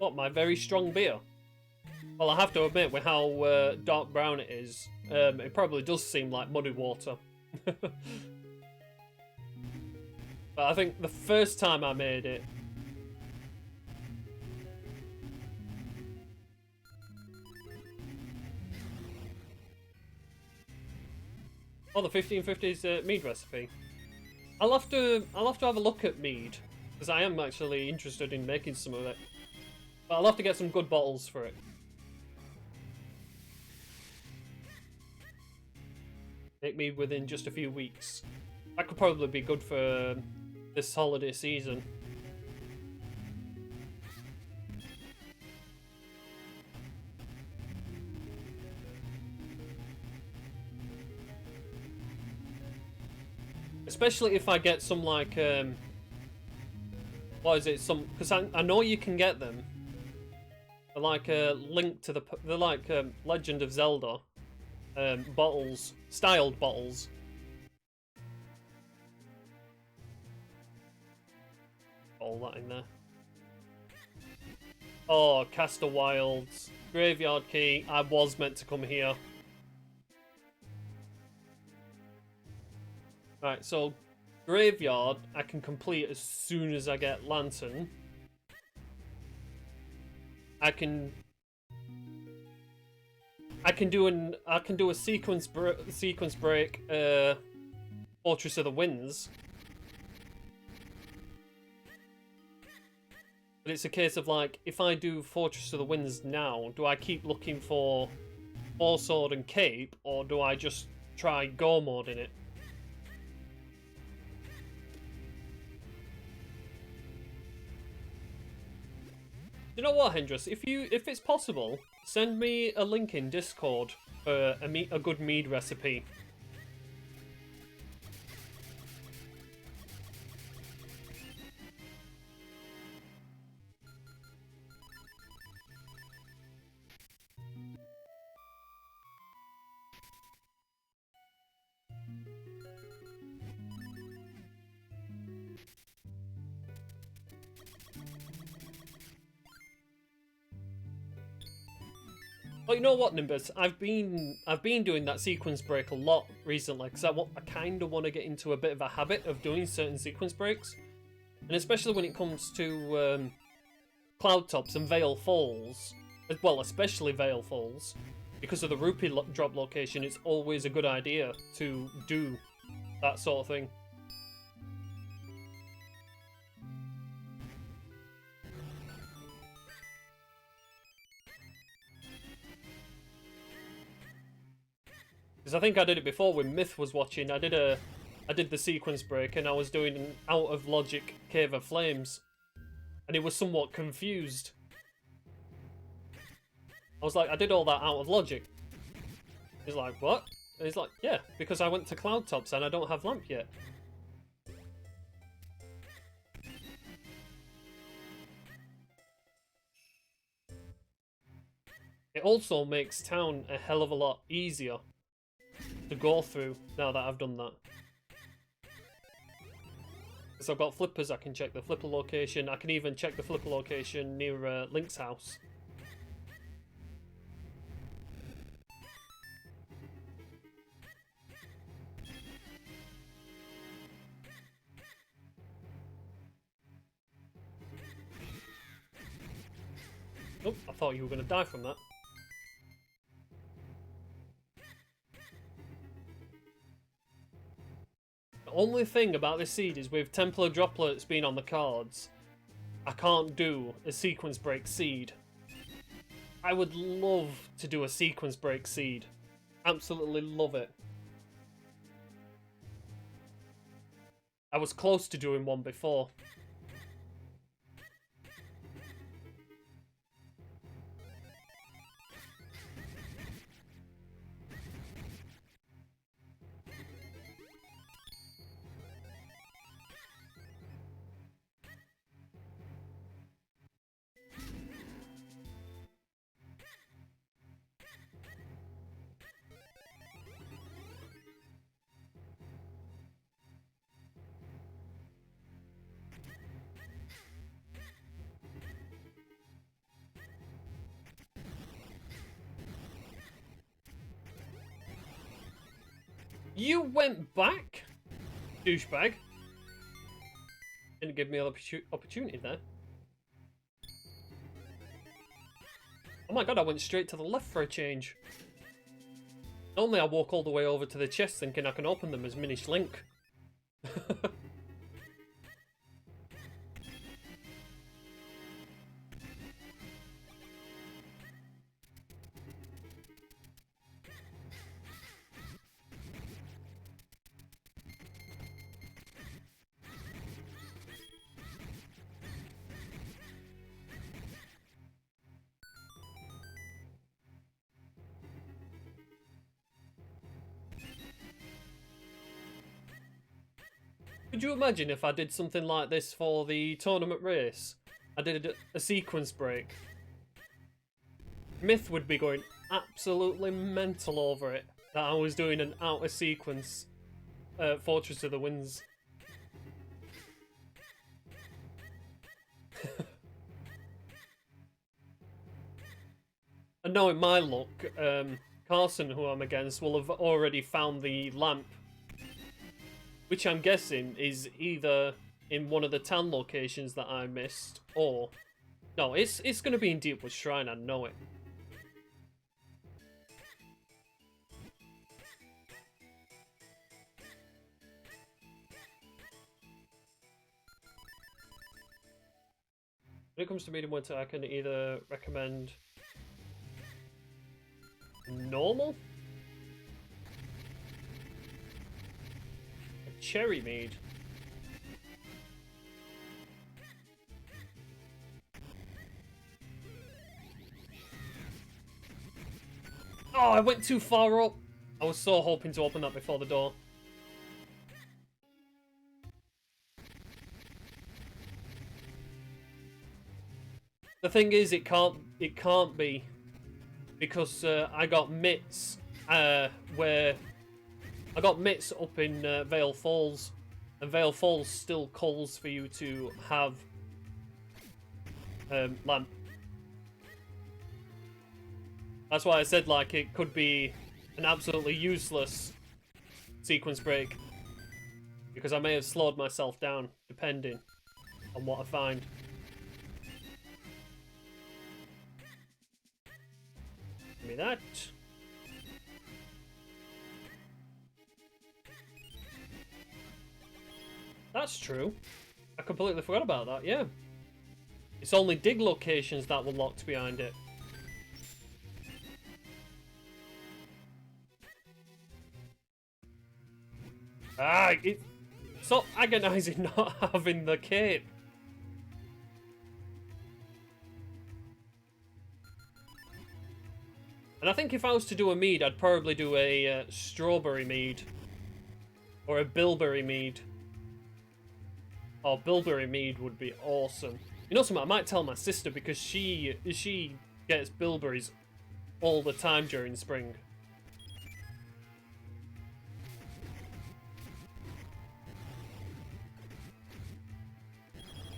What, my very strong beer? Well, I have to admit, with how dark brown it is, it probably does seem like muddy water. But I think the first time I made it, oh, the 1550s mead recipe. I'll have to have a look at mead, because I am actually interested in making some of it. But I'll have to get some good bottles for it. Make mead within just a few weeks. That could probably be good for this holiday season. Especially if I get some, like, what is it? Some, because I know you can get them. They're like a link to the, they're like Legend of Zelda bottles, styled bottles. All that in there. Oh, Castor Wilds, Graveyard Key. I was meant to come here. Right, so Graveyard I can complete as soon as I get Lantern. I can do a sequence break Fortress of the Winds. But it's a case of, like, if I do Fortress of the Winds now, do I keep looking for Four Sword and Cape, or do I just try Go mode in it? You know what, Hendris? If it's possible, send me a link in Discord for a good mead recipe. Well, you know what, Nimbus? I've been doing that sequence break a lot recently because I kind of want to get into a bit of a habit of doing certain sequence breaks, and especially when it comes to Cloud Tops and Vale Falls, well, especially Vale Falls, because of the rupee drop location. It's always a good idea to do that sort of thing. Because I think I did it before when Myth was watching. I did the sequence break and I was doing an out of logic Cave of Flames, and he was somewhat confused. I was like, I did all that out of logic. He's like, what? And he's like, yeah, because I went to Cloud Tops and I don't have lamp yet. It also makes town a hell of a lot easier to go through now that I've done that. Because I've got flippers, I can check the flipper location. I can even check the flipper location near Link's house. Oh, I thought you were going to die from that. The only thing about this seed is with Templar droplets being on the cards, I can't do a sequence break seed. I would love to do a sequence break seed. Absolutely love it. I was close to doing one before. You went back? Douchebag. Didn't give me an opportunity there. Oh my god, I went straight to the left for a change. Normally I walk all the way over to the chest thinking I can open them as Minish Link. Could you imagine if I did something like this for the tournament race? I did a sequence break. Myth would be going absolutely mental over it that I was doing an outer sequence Fortress of the Winds. And knowing my luck, Carson, who I'm against, will have already found the lamp, which I'm guessing is either in one of the town locations that I missed, or... No, it's going to be in Deepwood Shrine, I know it. When it comes to medium winter, I can either recommend normal, a cherry mead, oh, I went too far up. I was so hoping to open that before the door. The thing is, it can't be, because I got mitts where I got mitts up in Vale Falls, and Vale Falls still calls for you to have lamp. That's why I said, like, it could be an absolutely useless sequence break, because I may have slowed myself down depending on what I find. Give me that. That's true. I completely forgot about that, yeah. It's only dig locations that were locked behind it. Ah, it's so agonizing not having the cape. think if I was to do a mead, I'd probably do a strawberry mead. Or a bilberry mead. Oh, bilberry mead would be awesome. You know something, I might tell my sister because she gets bilberries all the time during spring.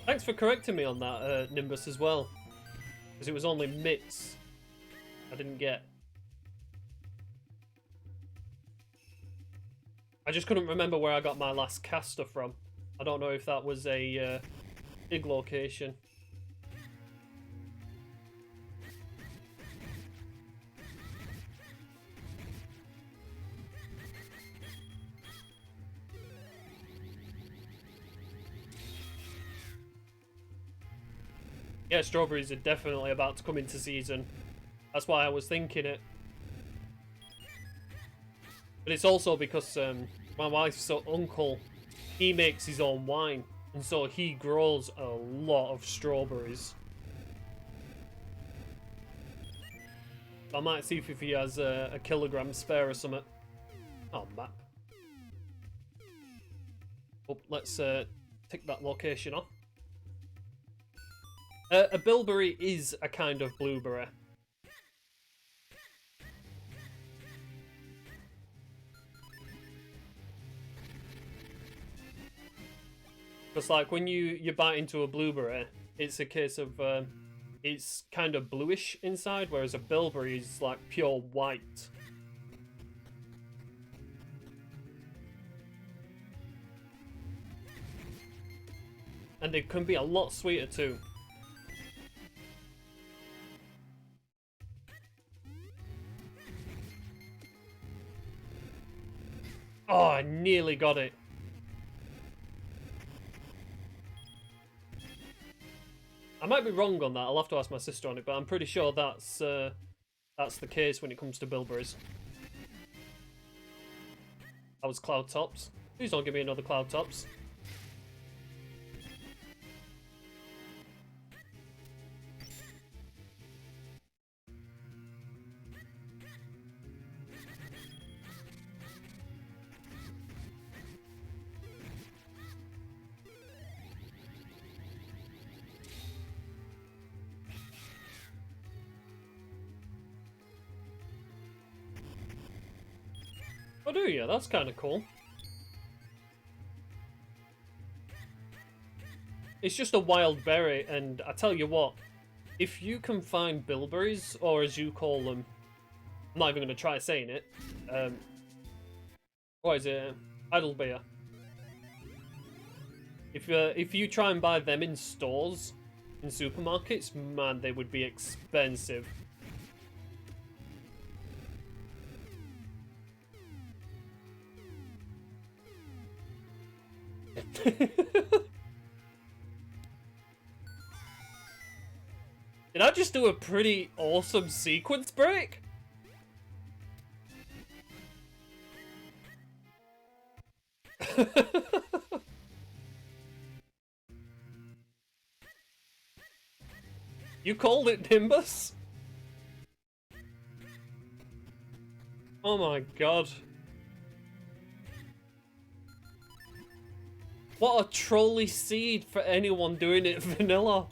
Thanks for correcting me on that, Nimbus, as well. Because it was only mitts I didn't get. I just couldn't remember where I got my last caster from. I don't know if that was a big location. Yeah, strawberries are definitely about to come into season. That's why I was thinking it. But it's also because my wife's uncle, he makes his own wine. And so he grows a lot of strawberries. I might see if he has a kilogram spare or something. Oh, map. Oh, let's tick that location off. A bilberry is a kind of blueberry. Because like when you bite into a blueberry, it's a case of it's kind of bluish inside, whereas a bilberry is like pure white. And they can be a lot sweeter too. Oh, I nearly got it. I might be wrong on that. I'll have to ask my sister on it, but I'm pretty sure that's the case when it comes to bilberries. That was Cloud Tops. Please don't give me another Cloud Tops. Oh, do you? That's kind of cool. It's just a wild berry, and I tell you what, if you can find bilberries, or as you call them, I'm not even going to try saying it, what is it? Heidelbeer. If you try and buy them in stores, in supermarkets, man, they would be expensive. Did I just do a pretty awesome sequence break? You called it Nimbus? Oh my god. What a trolly seed for anyone doing it vanilla.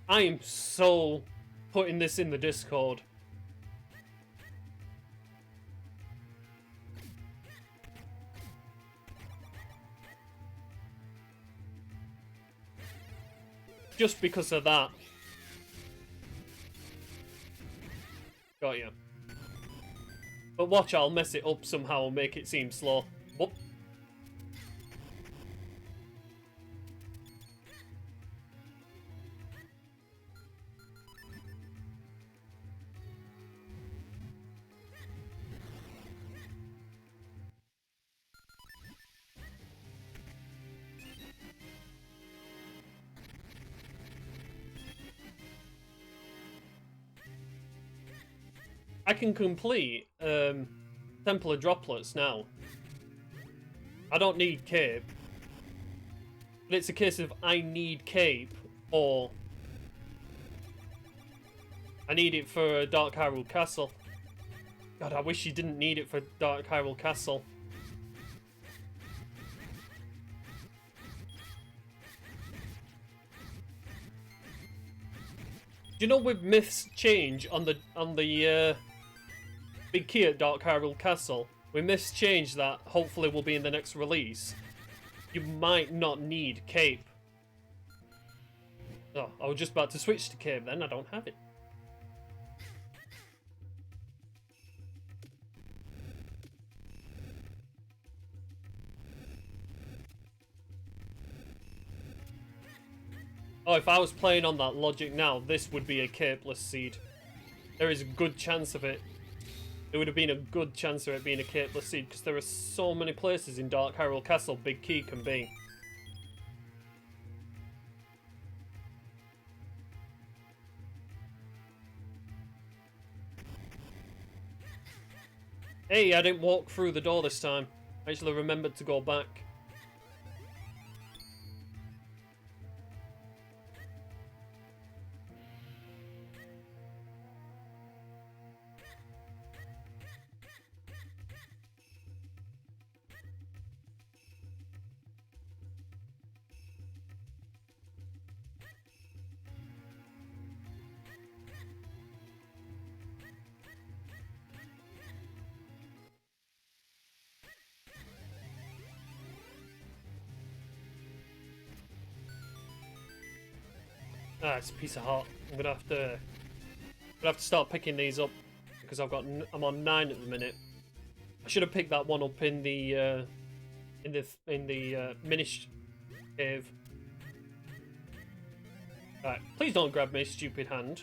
I am so putting this in the Discord. Just because of that. Got you. But watch, I'll mess it up somehow and make it seem slow. Whoop. I can complete Temple of Droplets now. I don't need cape. But it's a case of I need cape, or I need it for Dark Hyrule Castle. God, I wish you didn't need it for Dark Hyrule Castle. Do you know with Myth's change on the big key at Dark Hyrule Castle, with Myth's change that hopefully will be in the next release, you might not need cape. Oh, I was just about to switch to cape then, I don't have it. Oh, if I was playing on that logic now, this would be a capeless seed. There is a good chance of it. There would have been a good chance of it being a capeless seed, because there are so many places in Dark Hyrule Castle Big Key can be. Hey, I didn't walk through the door this time. I actually remembered to go back. Ah, it's a piece of heart. I'm gonna have to start picking these up because I'm on 9 at the minute. I should have picked that one up in the Minish cave. Right, please don't grab me, stupid hand.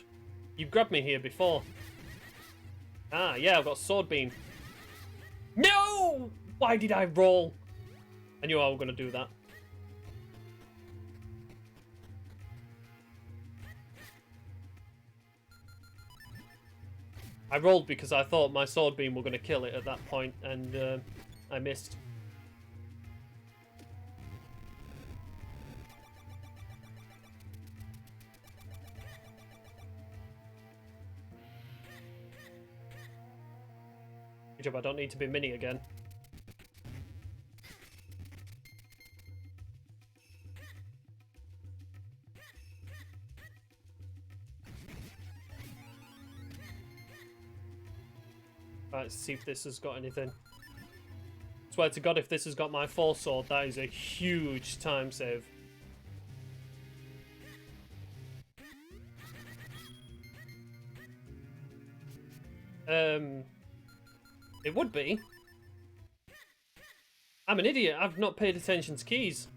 You've grabbed me here before. Ah, yeah, I've got sword beam. No! Why did I roll? I knew I was gonna do that. I rolled because I thought my sword beam were going to kill it at that point, and I missed. Good job, I don't need to be mini again. Right, let's see if this has got anything. Swear to God, if this has got my 4 sword, that is a huge time save. It would be. I'm an idiot. I've not paid attention to keys.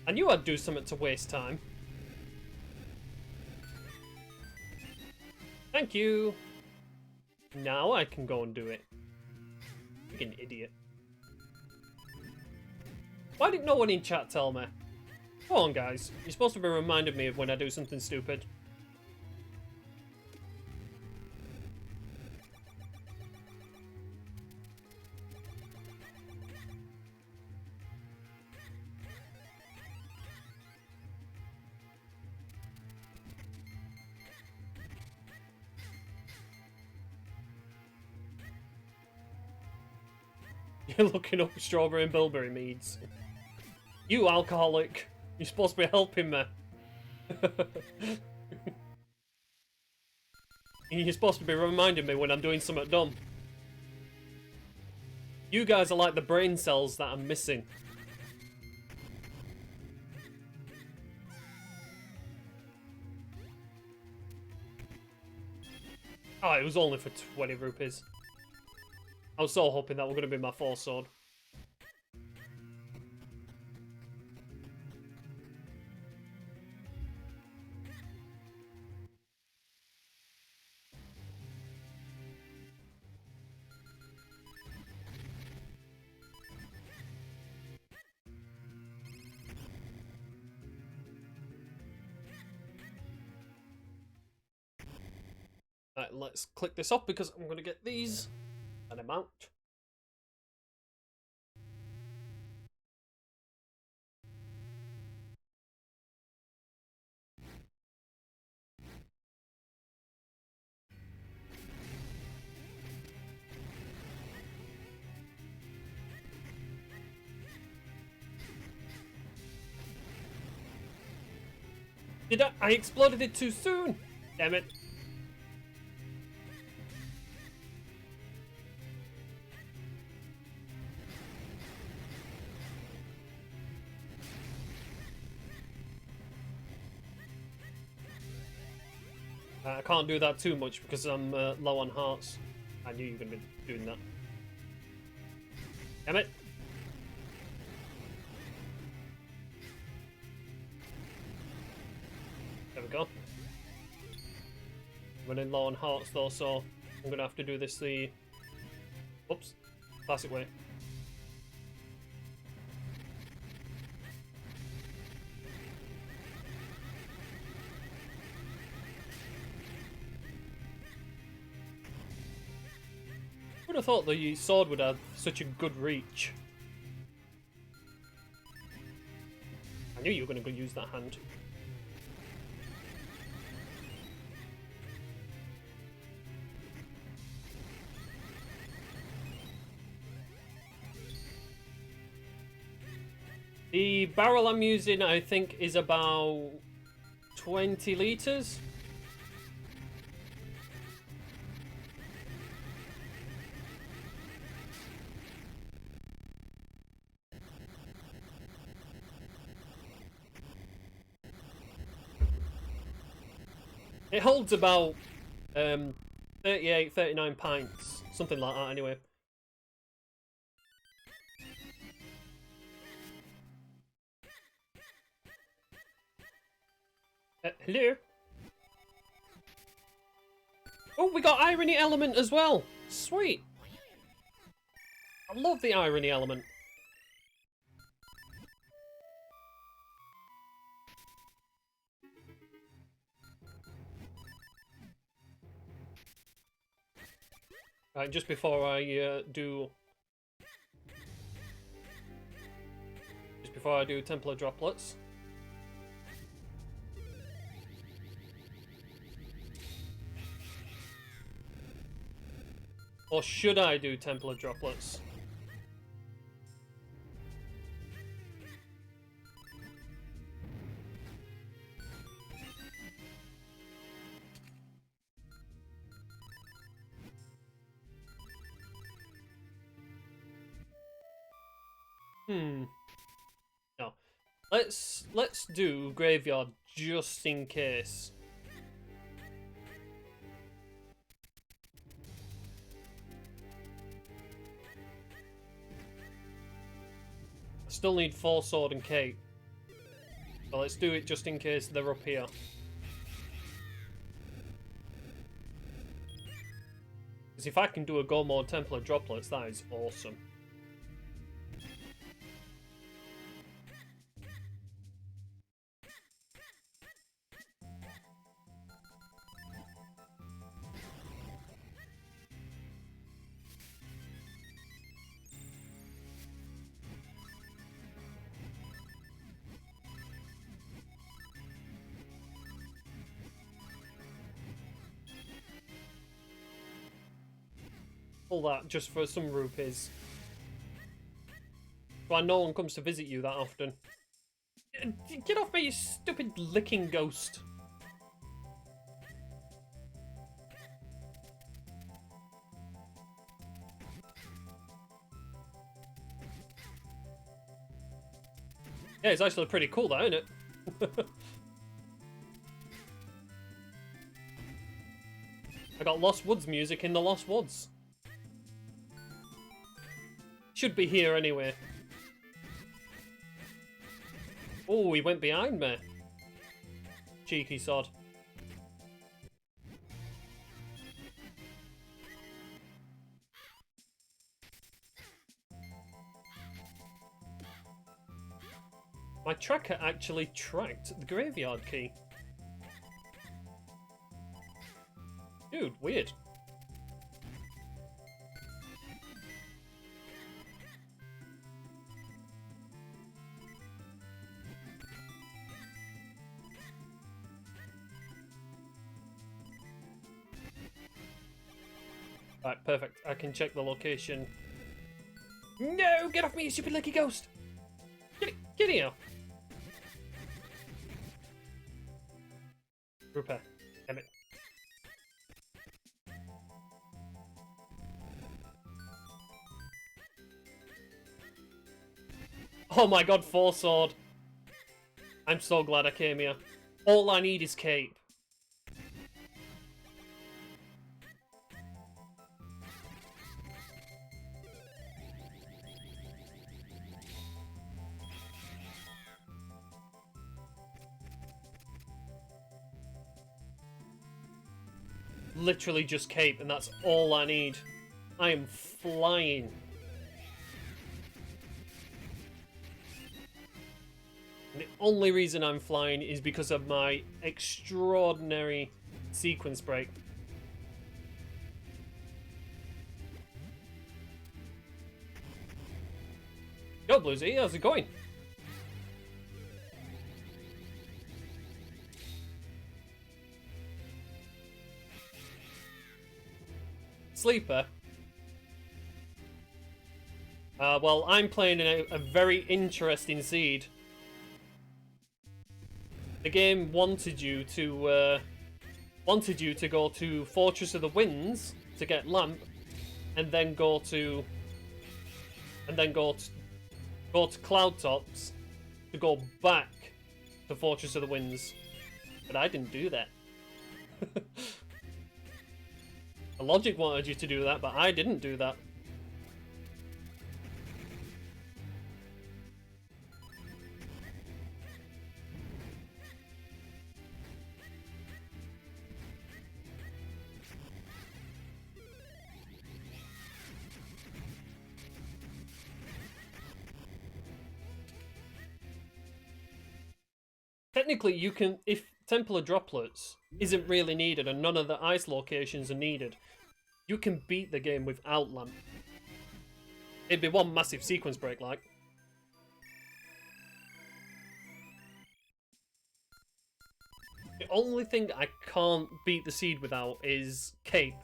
I knew I'd do something to waste time. Thank you. Now I can go and do it. Freaking idiot. Why didn't no one in chat tell me? Come on, guys. You're supposed to be reminding me of when I do something stupid. You're looking up strawberry and bilberry meads. You alcoholic. You're supposed to be helping me. You're supposed to be reminding me when I'm doing something dumb. You guys are like the brain cells that I'm missing. Oh, it was only for 20 rupees. I was so hoping that was going to be my 4 sword. Right, let's click this off because I'm going to get these an amount. Did I exploded it too soon? Damn it. I can't do that too much because I'm low on hearts. I knew you were going to be doing that. Damn it. There we go. Running low on hearts though, so I'm going to have to do this the... Whoops. Classic way. I would have thought the sword would have such a good reach. I knew you were going to go use that hand. The barrel I'm using, I think, is about 20 litres. It holds about 38, 39 pints, something like that anyway. Hello? Oh, we got irony element as well. Sweet. I love the irony element. Right, just before I do Templar droplets. Or should I do Templar droplets? No. Let's do graveyard just in case. I still need 4 sword and cape. So let's do it just in case they're up here. Because if I can do a go mode Templar droplets, that is awesome. All that just for some rupees. Why no one comes to visit you that often. Get off me, you stupid licking ghost. Yeah, it's actually pretty cool though, isn't it? I got Lost Woods music in the Lost Woods. Should be here anyway. Oh, he went behind me. Cheeky sod. My tracker actually tracked the graveyard key. Dude, weird. Right, perfect. I can check the location. No! Get off me, you stupid leggy ghost! Get here! Repair. Damn it. Oh my god, 4 sword. I'm so glad I came here. All I need is cape. Literally just cape, and that's all I need. I am flying. And the only reason I'm flying is because of my extraordinary sequence break. Yo, Bluesy, how's it going? Sleeper. Well, I'm playing a very interesting seed. The game wanted you to go to Fortress of the Winds to get Lamp, and then go to Cloud Tops to go back to Fortress of the Winds. But I didn't do that. The logic wanted you to do that, but I didn't do that. Technically, you can, if Temple of Droplets isn't really needed and none of the ice locations are needed, you can beat the game without Lamp. It'd be one massive sequence break, like. The only thing I can't beat the seed without is Cape,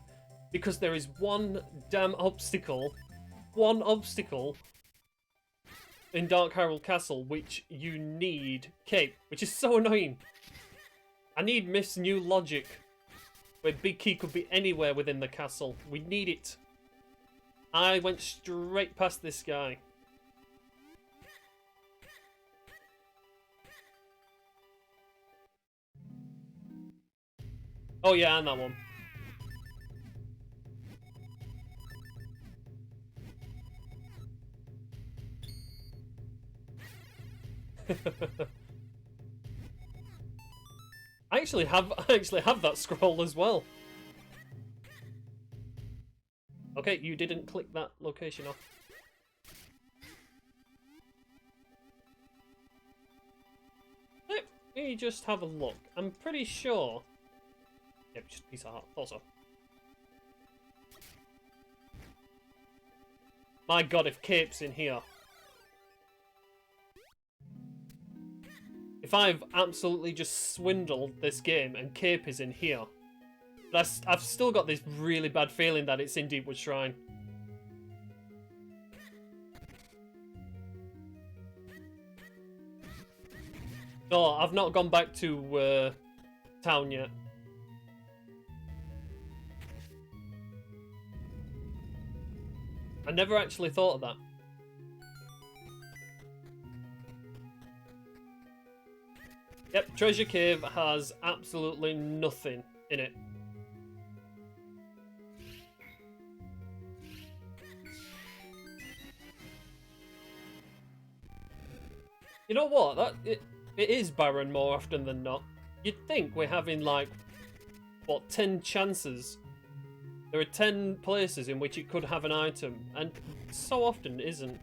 because there is one damn obstacle, in Dark Hyrule Castle which you need Cape, which is so annoying. I need Myth's new logic, where Big Key could be anywhere within the castle. We need it. I went straight past this guy. Oh yeah, and that one. I actually have that scroll as well. Okay, you didn't click that location off. Let me just have a look. I'm pretty sure. Yep, just a piece of heart. Thought so. My god, if Cape's in here. If I've absolutely just swindled this game and Cape is in here. But I've still got this really bad feeling that it's in Deepwood Shrine. No, I've not gone back to town yet. I never actually thought of that. Yep, Treasure Cave has absolutely nothing in it. You know what? It is barren more often than not. You'd think we're having like, what, 10 chances? There are 10 places in which it could have an item, and so often it isn't.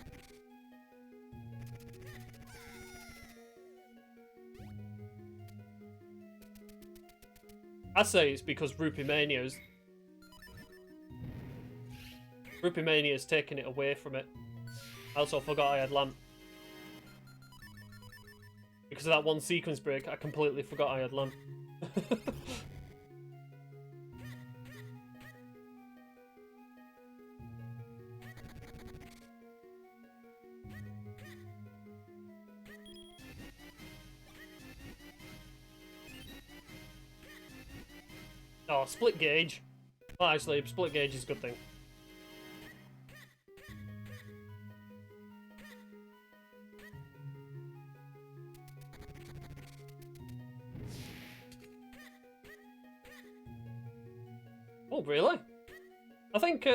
I say it's because Rupee Mania is Rupee Mania's taking it away from it. I also forgot I had lamp. Because of that one sequence break, I completely forgot I had lamp. Oh, split gauge. Well, actually, split gauge is a good thing. Oh, really? I think,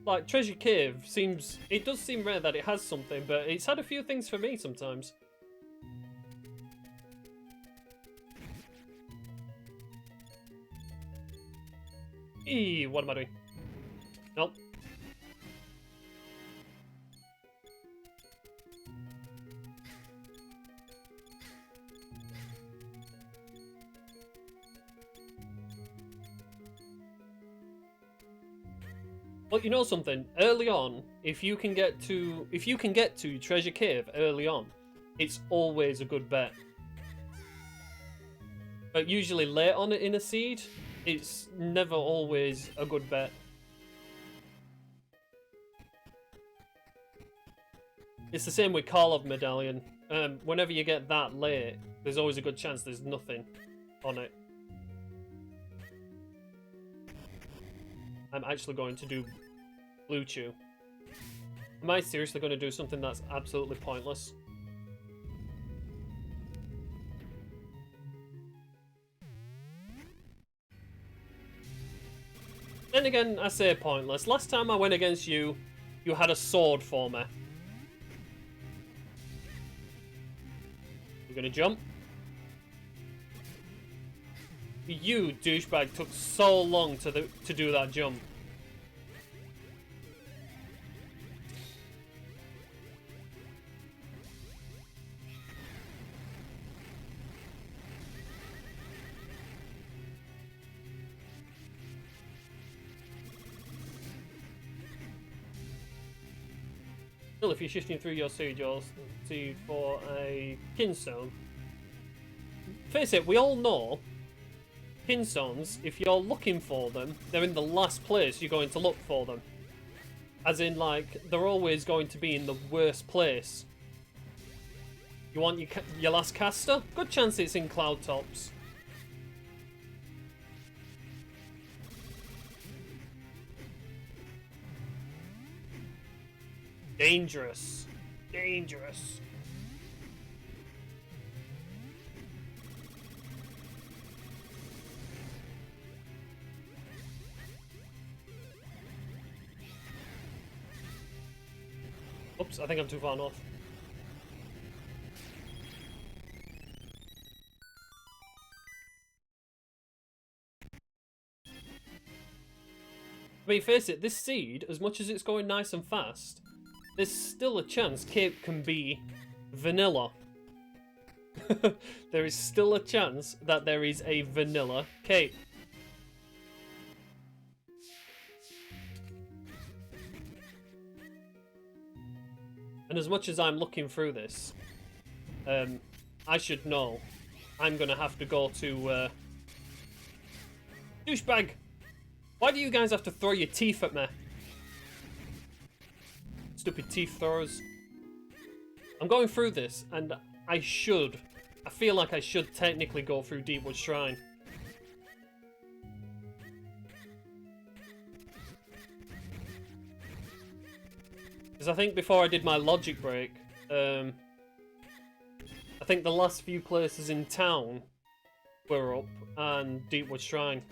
like, Treasure Cave seems... It does seem rare that it has something, but it's had a few things for me sometimes. Eee, what am I doing? Nope. Well, you know something? Early on, if you can get to Treasure Cave early on, it's always a good bet. But usually late on in a seed, it's never always a good bet. It's the same with Karlov Medallion. Whenever you get that late, there's always a good chance there's nothing on it. I'm actually going to do Blue Chew. Am I seriously going to do something that's absolutely pointless? Then again, I say pointless. Last time I went against you, you had a sword for me. You're gonna jump? You, douchebag, took so long to do that jump. Still, if you're shifting through your seed, you'll see for a kinstone. Face it, we all know kinstones, if you're looking for them, they're in the last place you're going to look for them. As in, like, they're always going to be in the worst place. You want your last caster? Good chance it's in Cloud Tops. Dangerous. Dangerous. Oops, I think I'm too far north. I mean, face it, this seed, as much as it's going nice and fast, there's still a chance Cape can be vanilla. There is still a chance that there is a vanilla Cape. And as much as I'm looking through this, I should know I'm gonna have to go to douchebag! Why do you guys have to throw your teeth at me? Stupid teeth throwers. I'm going through this, and I feel like I should technically go through Deepwood Shrine. Because I think before I did my logic break, I think the last few places in town were up, and Deepwood Shrine.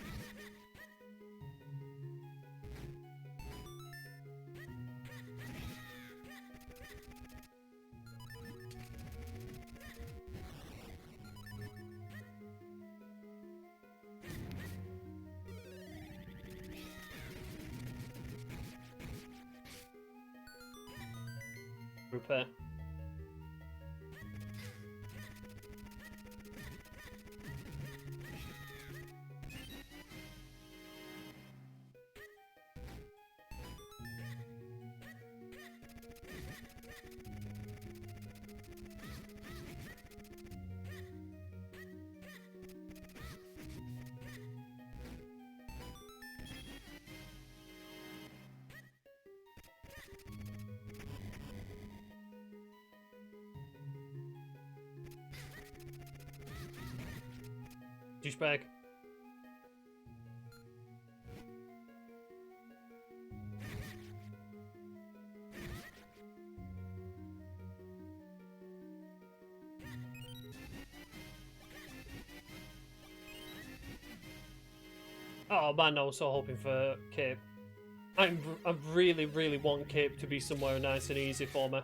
Repair. douchebag. Oh man, I was so hoping for Cape. I really, really want Cape to be somewhere nice and easy for me.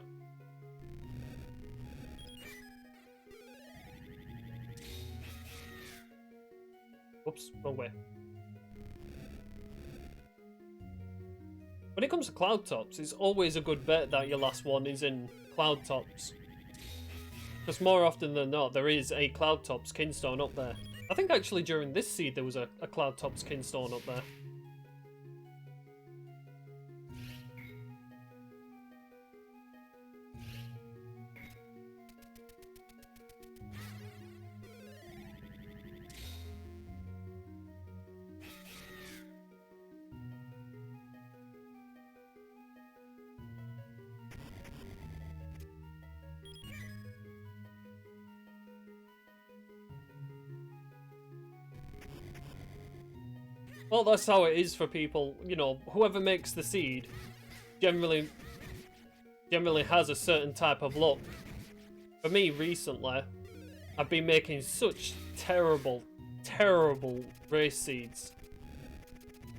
Oops, wrong way. When it comes to Cloud Tops, it's always a good bet that your last one is in Cloud Tops. Because more often than not, there is a Cloud Tops Kinstone up there. I think actually during this seed there was a Cloud Tops Kinstone up there. Well, that's how it is for people, you know, whoever makes the seed generally has a certain type of luck. For me, recently, I've been making such terrible race seeds.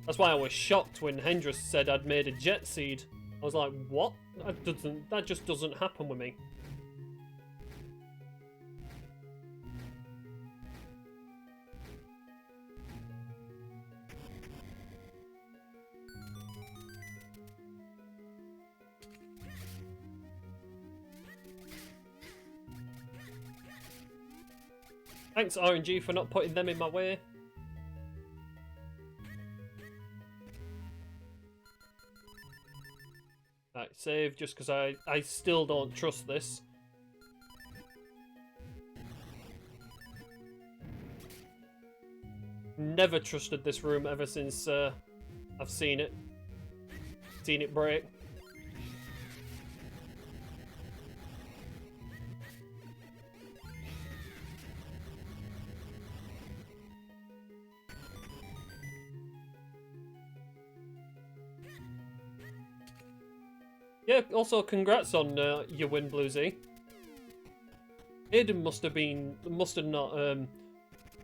That's why I was shocked when Hendris said I'd made a jet seed. I was like, what? That just doesn't happen with me. Thanks, RNG, for not putting them in my way. Right, save, just because I still don't trust this. Never trusted this room ever since I've seen it. Seen it break. Yeah, also congrats on your win, Bluesy. Hayden must have not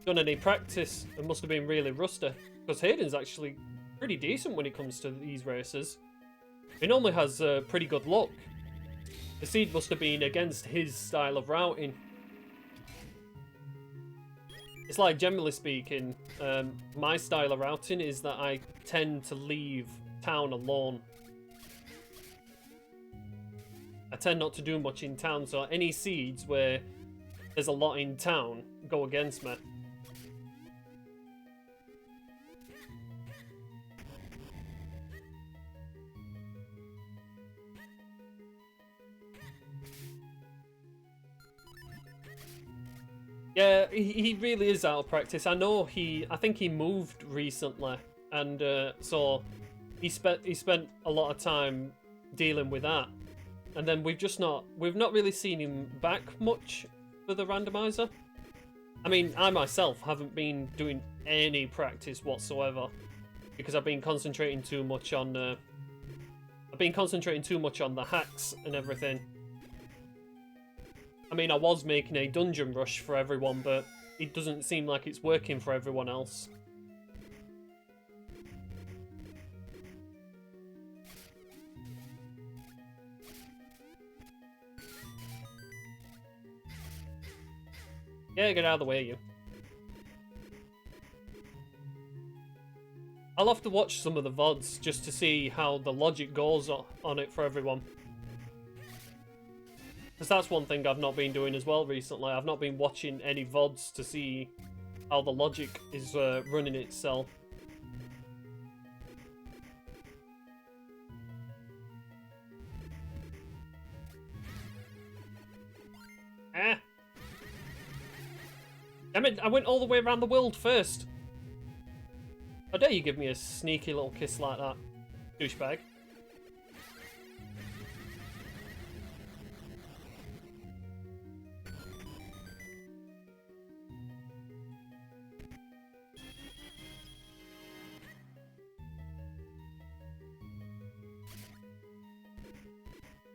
done any practice and must have been really rusty, because Hayden's actually pretty decent when it comes to these races. He normally has pretty good luck. The seed must have been against his style of routing. It's like, generally speaking, my style of routing is that I tend to leave town alone. I tend not to do much in town, so any seeds where there's a lot in town go against me. Yeah, he really is out of practice. I know I think he moved recently, and so he spent a lot of time dealing with that. And then we've not really seen him back much for the randomizer. I mean, I myself haven't been doing any practice whatsoever because I've been concentrating too much on the hacks and everything. I mean, I was making a dungeon rush for everyone, but it doesn't seem like it's working for everyone else. Yeah, get out of the way, you. I'll have to watch some of the VODs just to see how the logic goes on it for everyone. Because that's one thing I've not been doing as well recently. I've not been watching any VODs to see how the logic is running itself. Ah! Damn it, I went all the way around the world first. How dare you give me a sneaky little kiss like that, douchebag.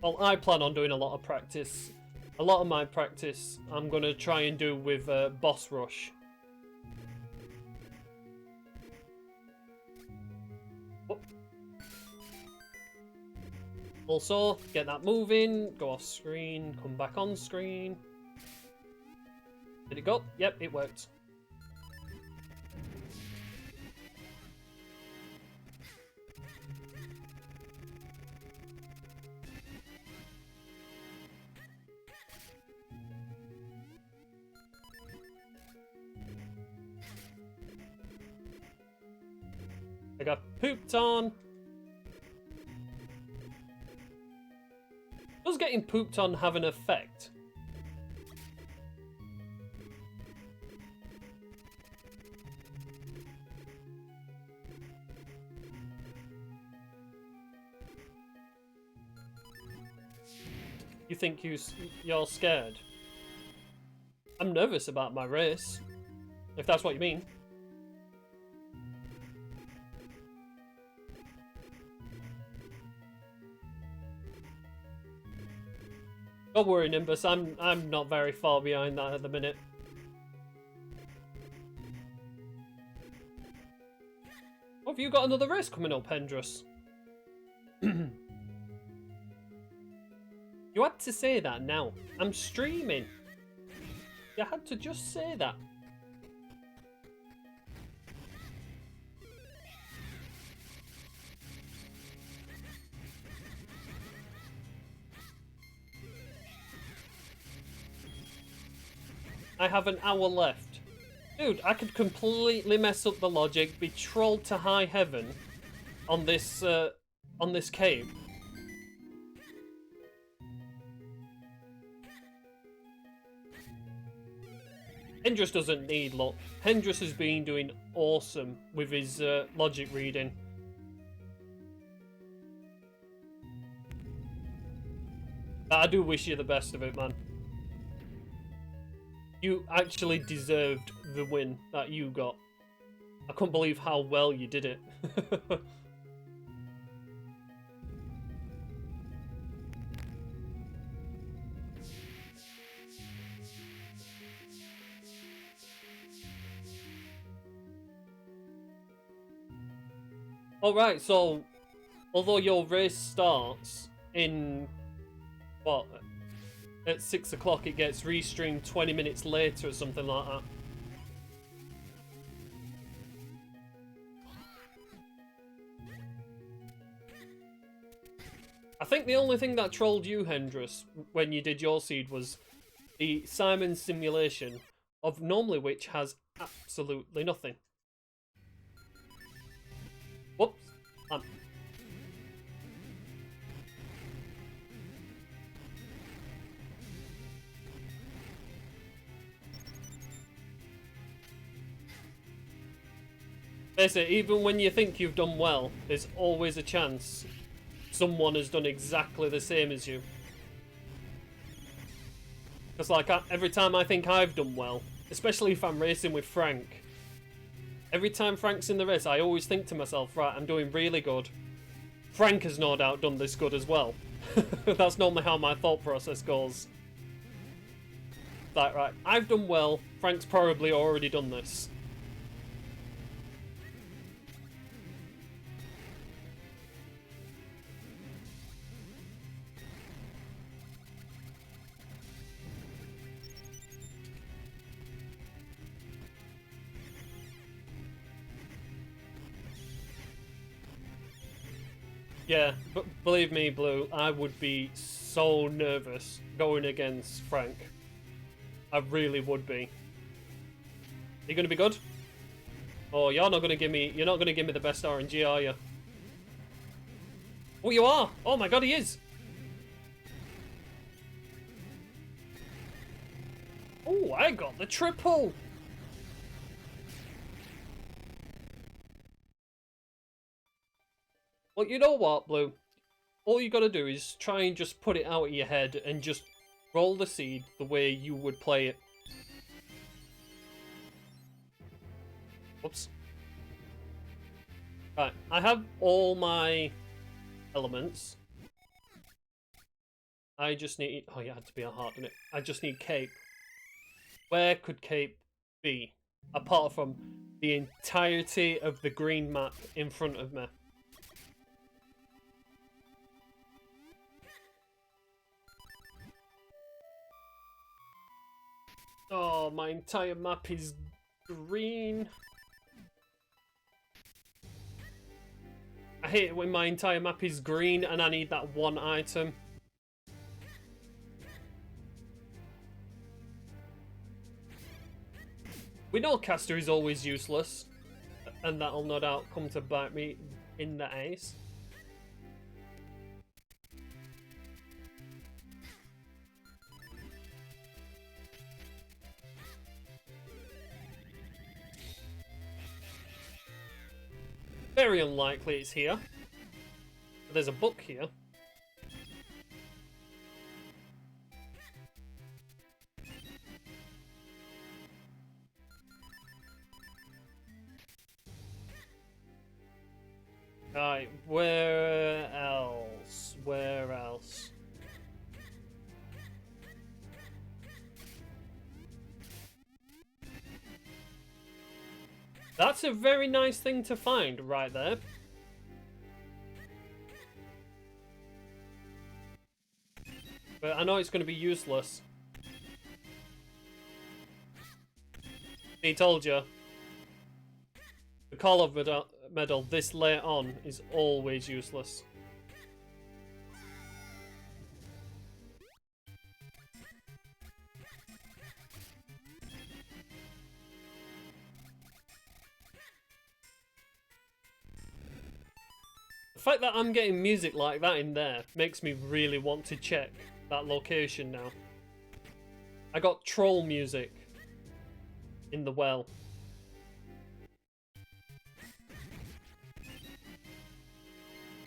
Well, I plan on doing a lot of practice. A lot of my practice I'm going to try and do with Boss Rush. Oh. Also, get that moving, go off screen, come back on screen. Did it go? Yep, it worked. I got pooped on. Does getting pooped on have an effect? You think you're scared? I'm nervous about my race, if that's what you mean. Don't worry, Nimbus. I'm not very far behind that at the minute. Oh, have you got another race coming up, Hendrus? You had to say that now. I'm streaming. You had to just say that. I have an hour left. Dude, I could completely mess up the logic, be trolled to high heaven on this cave. Hendrus doesn't need luck. Hendrus has been doing awesome with his logic reading. I do wish you the best of it, man. You actually deserved the win that you got. I couldn't believe how well you did it. Alright, so although your race starts in what? At 6 o'clock, it gets restreamed 20 minutes later or something like that. I think the only thing that trolled you, Hendrus, when you did your seed was the Simon simulation, of normally which has absolutely nothing. Whoops. Basically, even when you think you've done well, there's always a chance someone has done exactly the same as you. Because like, every time I think I've done well, especially if I'm racing with Frank, every time Frank's in the race, I always think to myself, right, I'm doing really good. Frank has no doubt done this good as well. That's normally how my thought process goes. Like, right, I've done well, Frank's probably already done this. Yeah, but believe me, Blue, I would be so nervous going against Frank. I really would be. Are you gonna be good? Oh, you're not gonna give me the best RNG, are you? Oh, you are! Oh my god, he is! Oh, I got the triple! Well, you know what, Blue? All you gotta do is try and just put it out of your head and just roll the seed the way you would play it. Oops. Right, I have all my elements. I just need... Oh, yeah, it had to be a heart, didn't it? I just need Cape. Where could Cape be? Apart from the entirety of the green map in front of me. Oh, my entire map is green. I hate it when my entire map is green and I need that one item. We know Caster is always useless, and that'll no doubt come to bite me in the ace. Very unlikely it's here. But there's a book here. Right, where else? Where else? That's a very nice thing to find right there. But I know it's going to be useless. He told you. The Call of Medal this late on is always useless. The fact that I'm getting music like that in there makes me really want to check that location now. I got troll music in the well.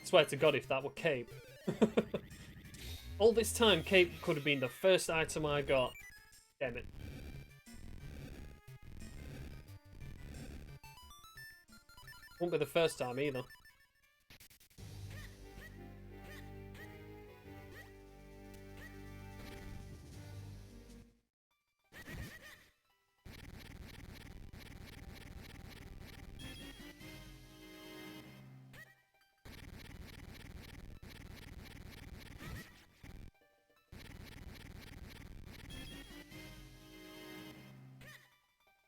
Swear to God if that were Cape. All this time Cape could have been the first item I got. Damn it. Won't be the first time either.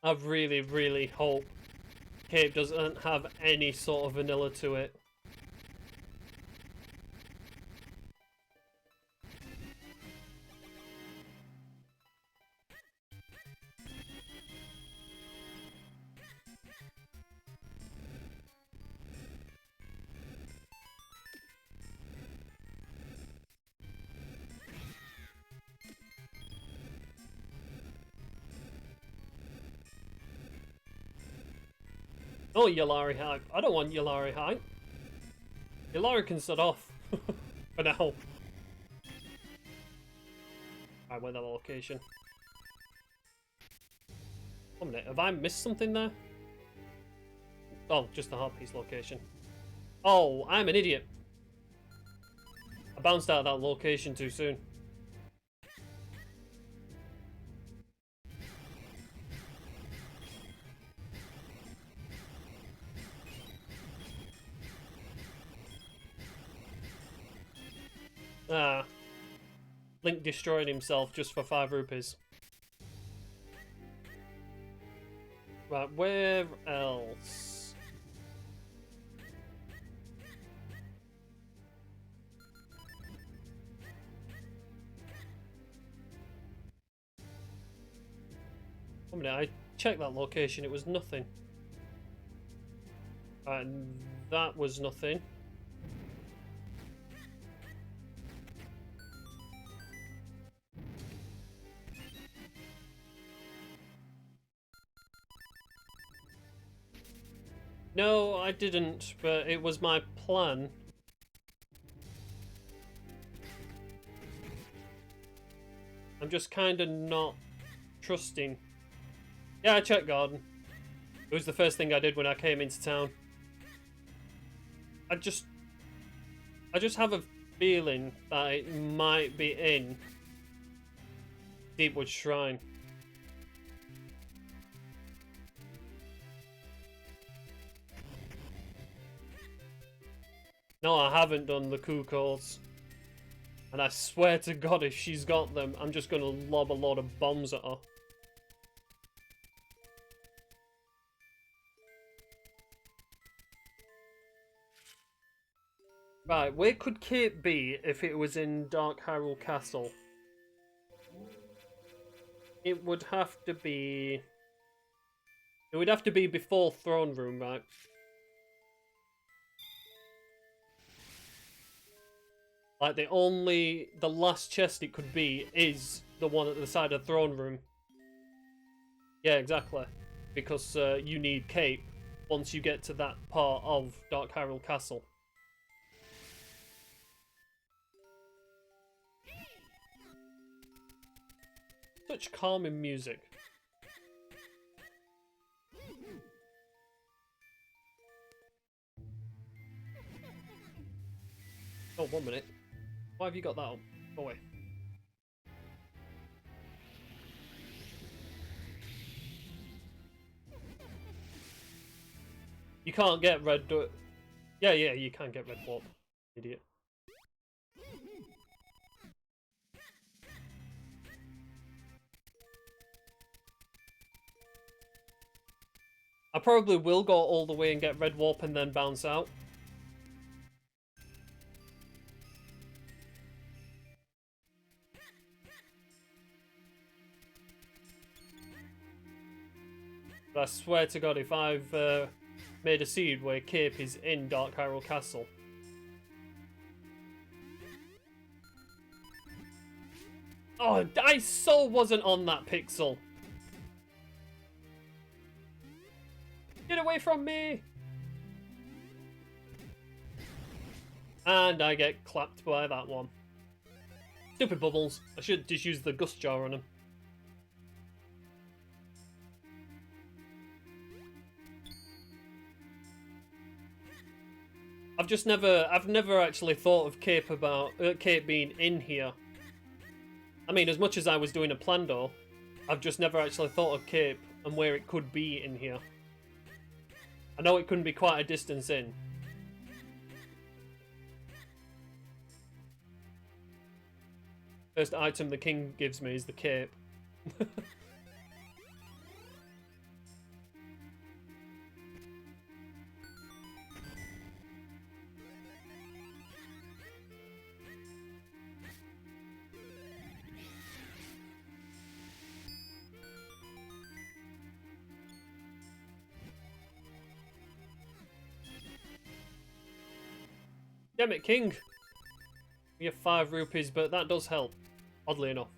I really, really hope Cape doesn't have any sort of vanilla to it. Oh, Yalari High. I don't want Yalari High. Yalari can set off. For now. I went that location. 1 minute, have I missed something there? Oh, just the heart piece location. Oh, I'm an idiot. I bounced out of that location too soon. Ah. Link destroyed himself just for 5 rupees. Right, where else? One minute, I checked that location, it was nothing. And that was nothing. No, I didn't, but it was my plan. I'm just kind of not trusting. Yeah, I checked garden. It was the first thing I did when I came into town. I just have a feeling that it might be in Deepwood Shrine. No, I haven't done the Kukos. And I swear to God, if she's got them, I'm just gonna lob a lot of bombs at her. Right, where could Kate be if it was in Dark Hyrule Castle? It would have to be... It would have to be before Throne Room, right? Like, the last chest it could be is the one at the side of Throne Room. Yeah, exactly. Because you need Cape once you get to that part of Dark Hyrule Castle. Such calming music. Oh, 1 minute. Why have you got that on? Go away. You can't get red... Yeah, you can get red warp. Idiot. I probably will go all the way and get red warp and then bounce out. But I swear to God, if I've made a seed where Cape is in Dark Hyrule Castle... Oh, I so wasn't on that pixel! Get away from me! And I get clapped by that one. Stupid bubbles. I should just use the gust jar on them. I've never actually thought of Cape about Cape being in here. I mean, as much as I was doing a Plando, I've just never actually thought of Cape and where it could be in here. I know it couldn't be quite a distance in. First item the king gives me is the cape. Damn it, king! We have 5 rupees, but that does help, oddly enough.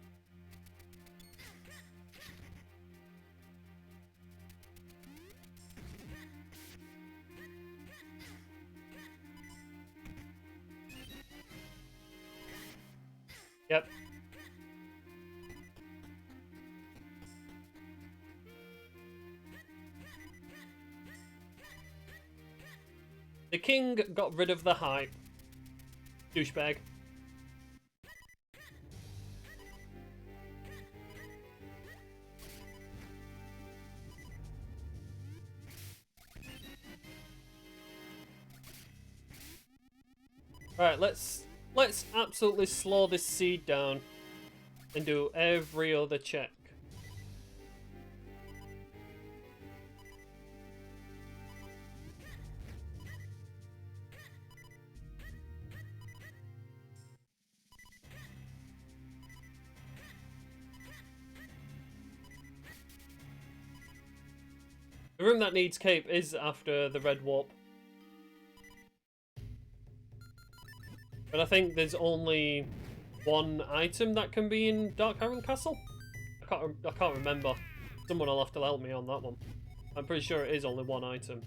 Yep. The king got rid of the hype. Douchebag. Right, let's absolutely slow this seed down and do every other check. The room that needs cape is after the red warp. But I think there's only one item that can be in Dark Hyrule Castle? I can't remember. Someone will have to help me on that one. I'm pretty sure it is only one item.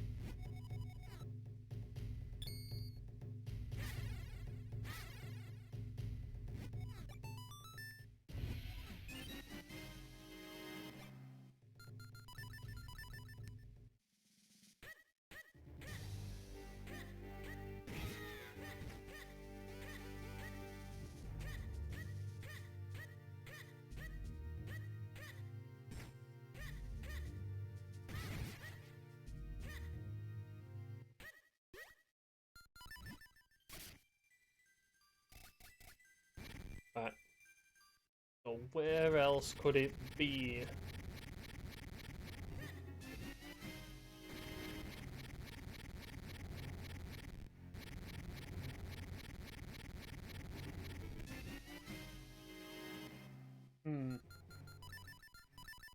where else could it be?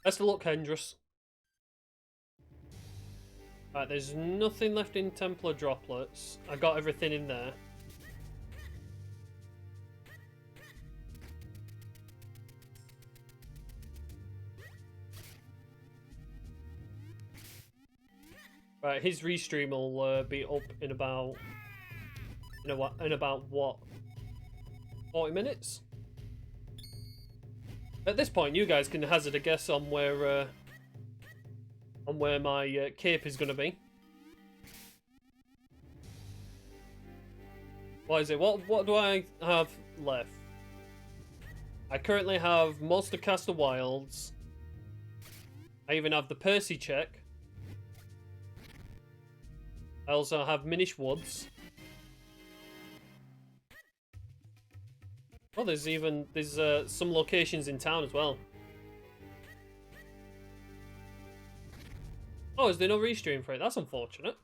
Best of luck, Hendrus. Right, there's nothing left in Templar Droplets. I got everything in there. Right, his restream will be up in about what 40 minutes. At this point, you guys can hazard a guess on where my cape is going to be. What is it? What do I have left? I currently have Monster Caster Wilds. I even have the Percy check. I also have Minish Woods. Oh, there's some locations in town as well. Oh, is there no restream for it? That's unfortunate.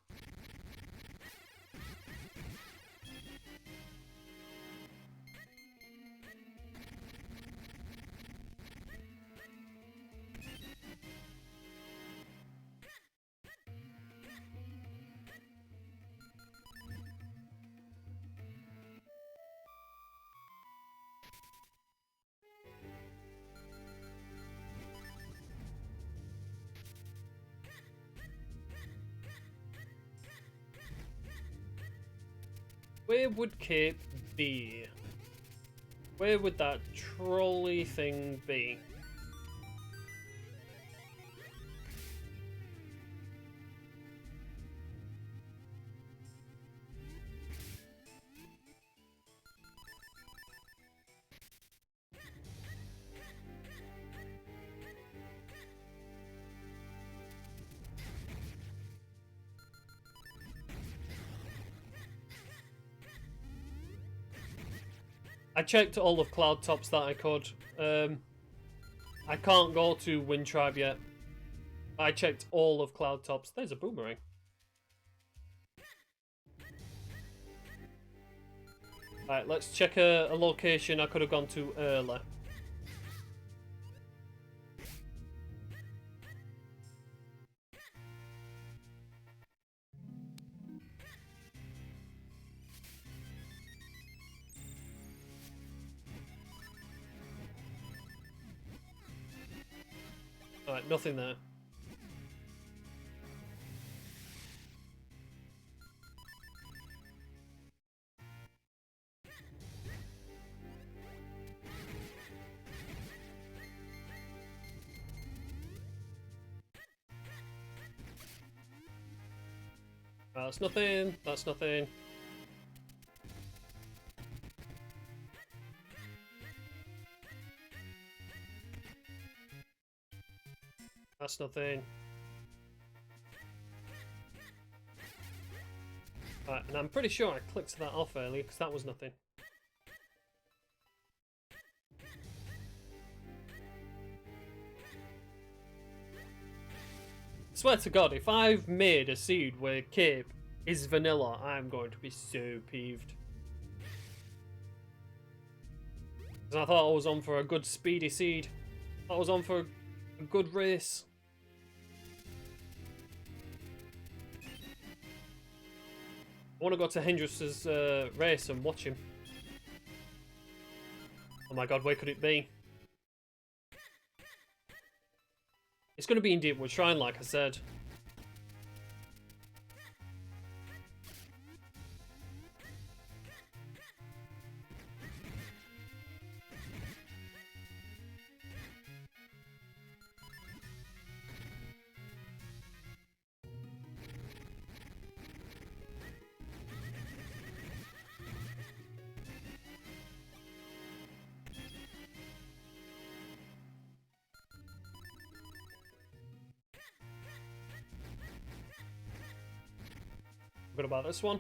Where would Cape be? Where would that trolley thing be? I checked all of Cloud Tops that I could. I can't go to Wind Tribe yet. I checked all of Cloud Tops. There's a boomerang. Alright, let's check a location I could have gone to earlier. Alright, nothing there. That's nothing. That's nothing. That's nothing. Right, and I'm pretty sure I clicked that off earlier because that was nothing. Swear to God, if I've made a seed where Cape is vanilla, I'm going to be so peeved. Because I thought I was on for a good speedy seed. I was on for a good race. I want to go to Hendrus's race and watch him. Oh my God, where could it be? It's going to be in Deepwood Shrine, like I said. What about this one?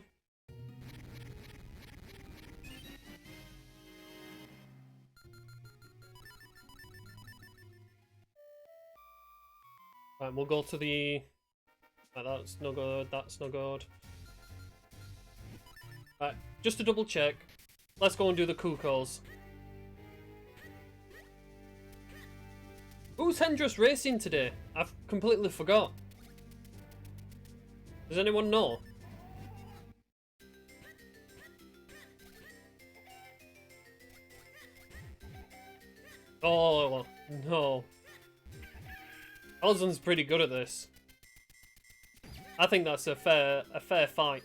Right, we'll go to the... Right, that's no good, that's no good. Right, just to double check, let's go and do the Kukos. Who's Hendrus racing today? I've completely forgot. Does anyone know? Oh, no. Alzon's pretty good at this. I think that's a fair fight.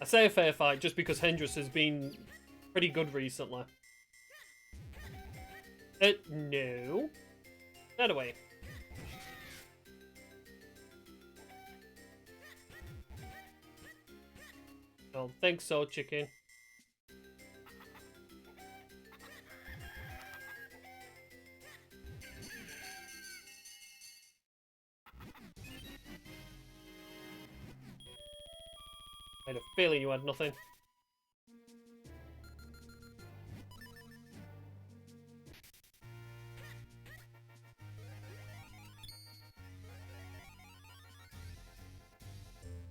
I say a fair fight just because Hendrus has been pretty good recently. No. That away. Don't think so, chicken. I had a feeling you had nothing.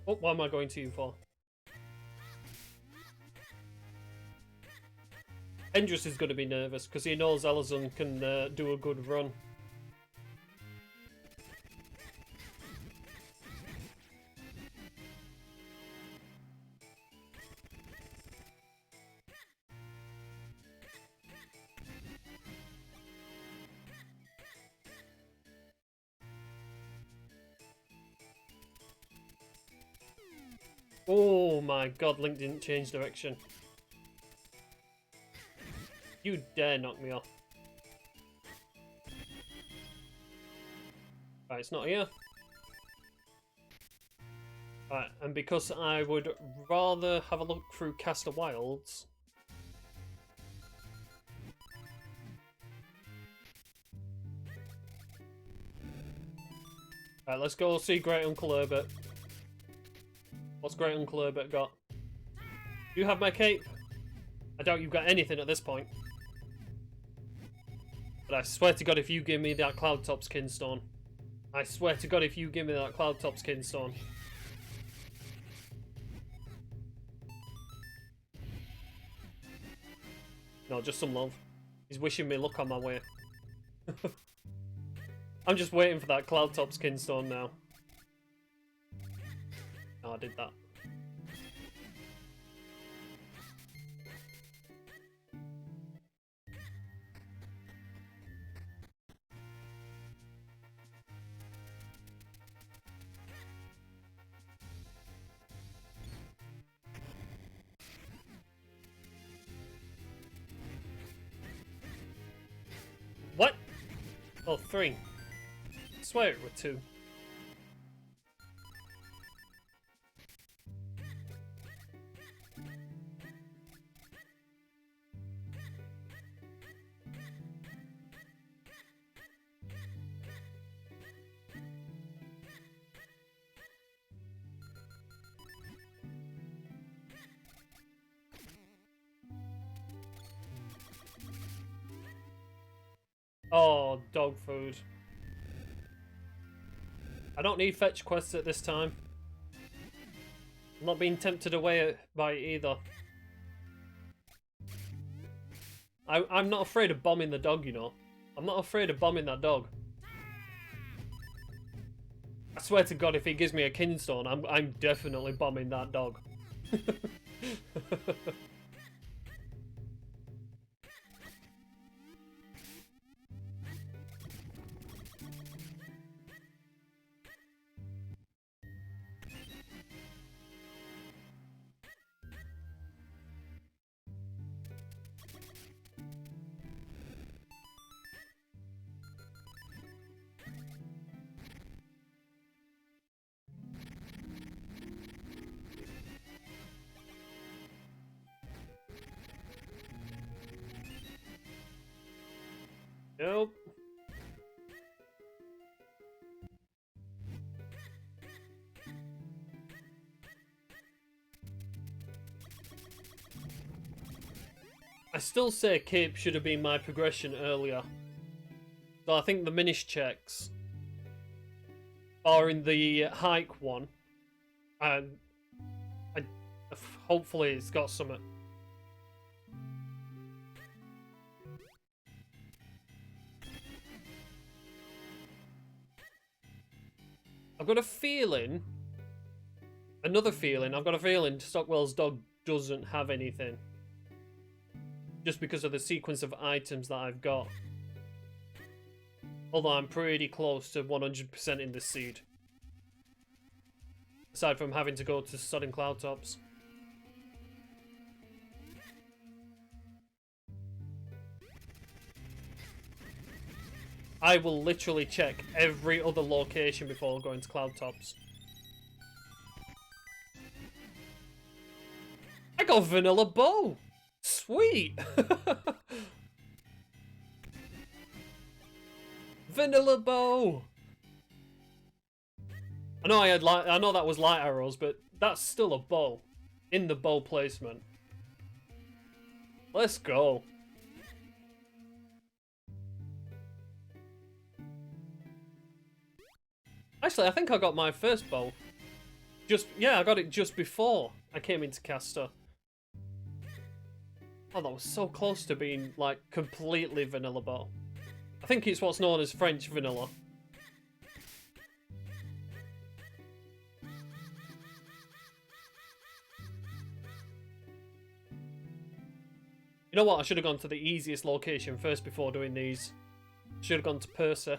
Oh, what am I going to you for? Hendrus is going to be nervous because he knows Alazon can do a good run. Oh my god, Link didn't change direction. You dare knock me off. Right, it's not here. Right, and because I would rather have a look through Caster Wilds... Right, let's go see Great Uncle Herbert. What's Great Uncle Herbert got? You have my cape? I doubt you've got anything at this point. But I swear to God if you give me that Cloudtop's Kinstone. I swear to God if you give me that Cloudtop's Kinstone. No, just some love. He's wishing me luck on my way. I'm just waiting for that Cloudtop's Kinstone now. Oh, I did that. What? Oh, 3. I swear it were 2. Oh, dog food. I don't need fetch quests at this time. I'm not being tempted away by it either. I'm not afraid of bombing the dog, you know. I'm not afraid of bombing that dog. I swear to God, if he gives me a Kinstone, I'm definitely bombing that dog. Nope. I still say Cape should have been my progression earlier. So I think the Minish checks are in the hike one. And hopefully it's got something. I've got a feeling... Another feeling. I've got a feeling Stockwell's dog doesn't have anything. Just because of the sequence of items that I've got. Although I'm pretty close to 100% in this seed. Aside from having to go to Sodden Cloudtops. I will literally check every other location before going to Cloudtops. I got Vanilla Bow! Sweet! Vanilla Bow! I know I know that was light arrows, but that's still a bow. In the bow placement. Let's go. Actually, I think I got my first bow. Yeah, I got it just before I came into Caster. Oh, that was so close to being, like, completely vanilla bow. I think it's what's known as French vanilla. You know what? I should have gone to the easiest location first before doing these. Should have gone to Persa.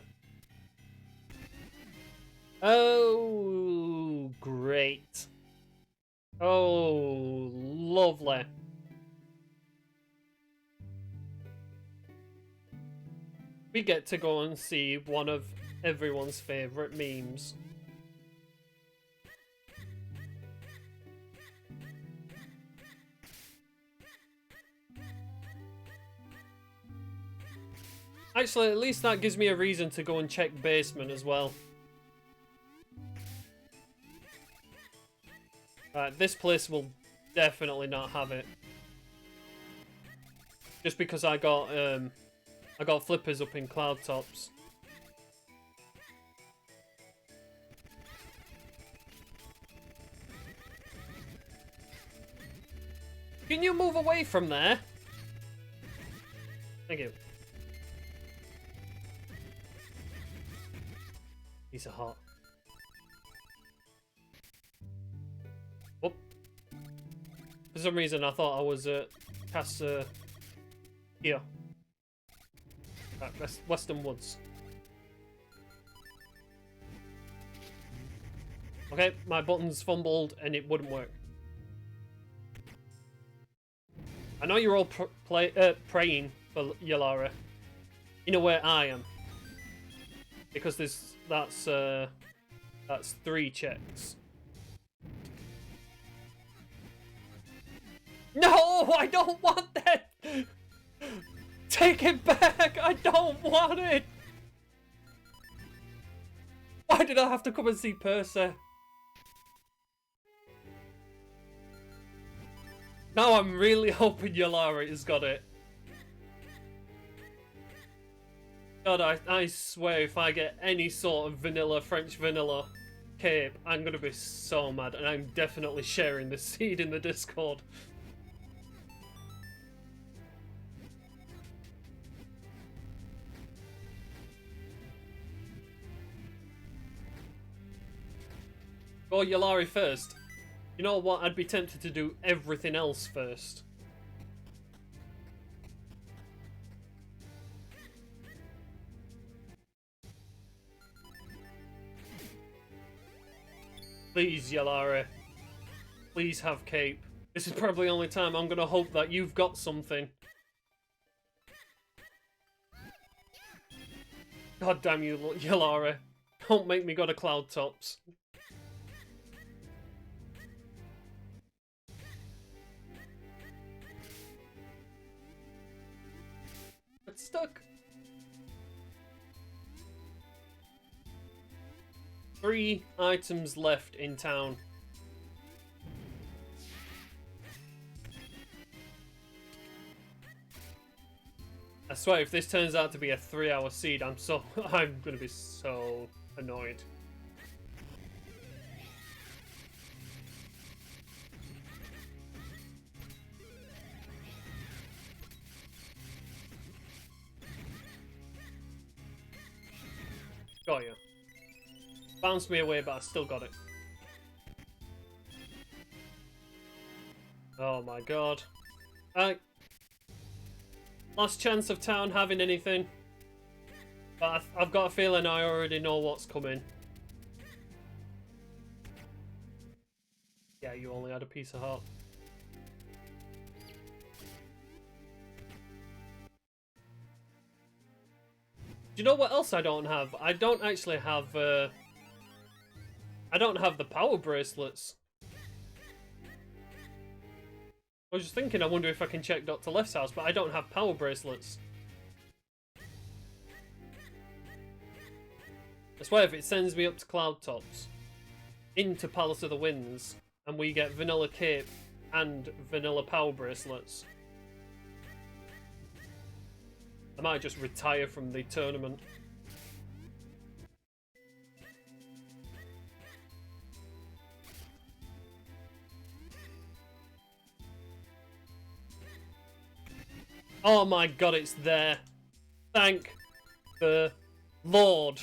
Oh, great. Oh, lovely. We get to go and see one of everyone's favourite memes. Actually, at least that gives me a reason to go and check basement as well. Right, this place will definitely not have it. Just because I got flippers up in Cloudtops. Can you move away from there? Thank you. These are hot. Oh. For some reason I thought I was Caster here. Western Woods. Okay, my buttons fumbled and it wouldn't work. I know you're all praying for Yalara. You know where I am. Because that's 3 checks. No, I don't want that! Take it back! I don't want it! Why did I have to come and see Persa? Now I'm really hoping Yalara has got it. God, I swear if I get any sort of vanilla, French vanilla cape, I'm gonna be so mad, and I'm definitely sharing the seed in the Discord. Go Yalari first. You know what? I'd be tempted to do everything else first. Please, Yalari. Please have cape. This is probably the only time I'm gonna hope that you've got something. God damn you, Yalari. Don't make me go to Cloudtops. It's stuck. 3 items left in town. swear, if this turns out to be a 3-hour seed, I'm gonna be so annoyed. Got you. Bounced me away, but I still got it. Oh my god. Last chance of town having anything. But I've got a feeling I already know what's coming. Yeah, you only had a piece of heart. Do you know what else I don't have? I don't actually have, I don't have the power bracelets. I was just thinking, I wonder if I can check Dr. Left's house, but I don't have power bracelets. I swear, if it sends me up to Cloud Tops, into Palace of the Winds, and we get vanilla cape and vanilla power bracelets, I might just retire from the tournament. Oh my god, it's there. Thank the Lord.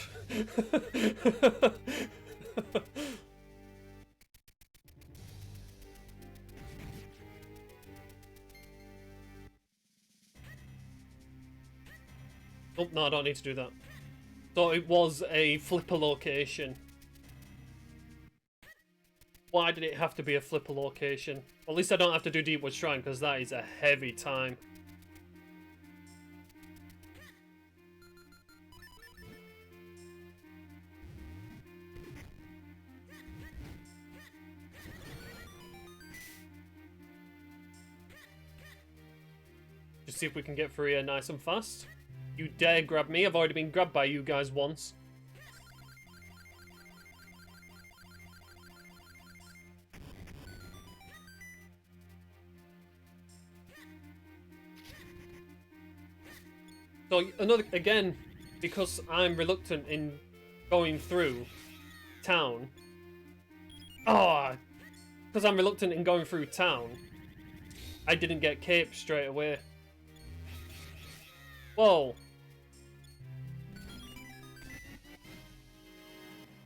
Oh, no, I don't need to do that. So it was a flipper location. Why did it have to be a flipper location? Well, at least I don't have to do Deepwood Shrine, because that is a heavy time. Just see if we can get through here nice and fast. You dare grab me? I've already been grabbed by you guys once. So again, because I'm reluctant in going through town. Oh, because I'm reluctant in going through town, I didn't get cape straight away. Whoa.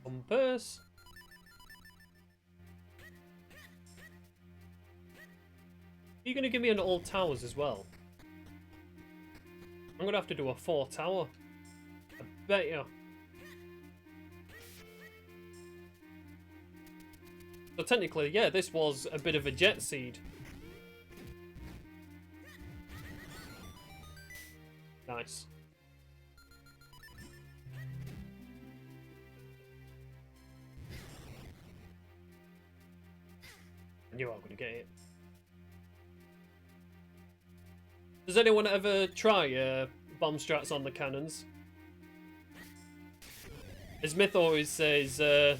Bumpers. Are you going to give me an all towers as well? I'm going to have to do a 4 tower. I bet you. So technically, yeah, this was a bit of a jet seed. Nice. I knew I was going to get it. Does anyone ever try bomb strats on the cannons? As Myth always says, the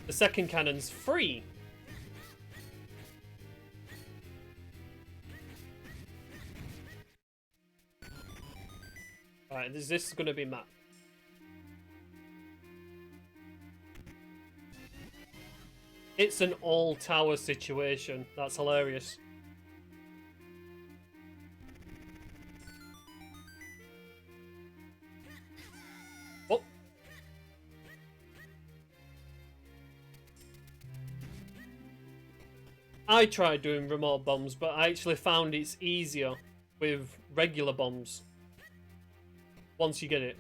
second cannon's free. Alright, is this going to be map? It's an all-tower situation. That's hilarious. Oh. I tried doing remote bombs, but I actually found it's easier with regular bombs. Once you get it.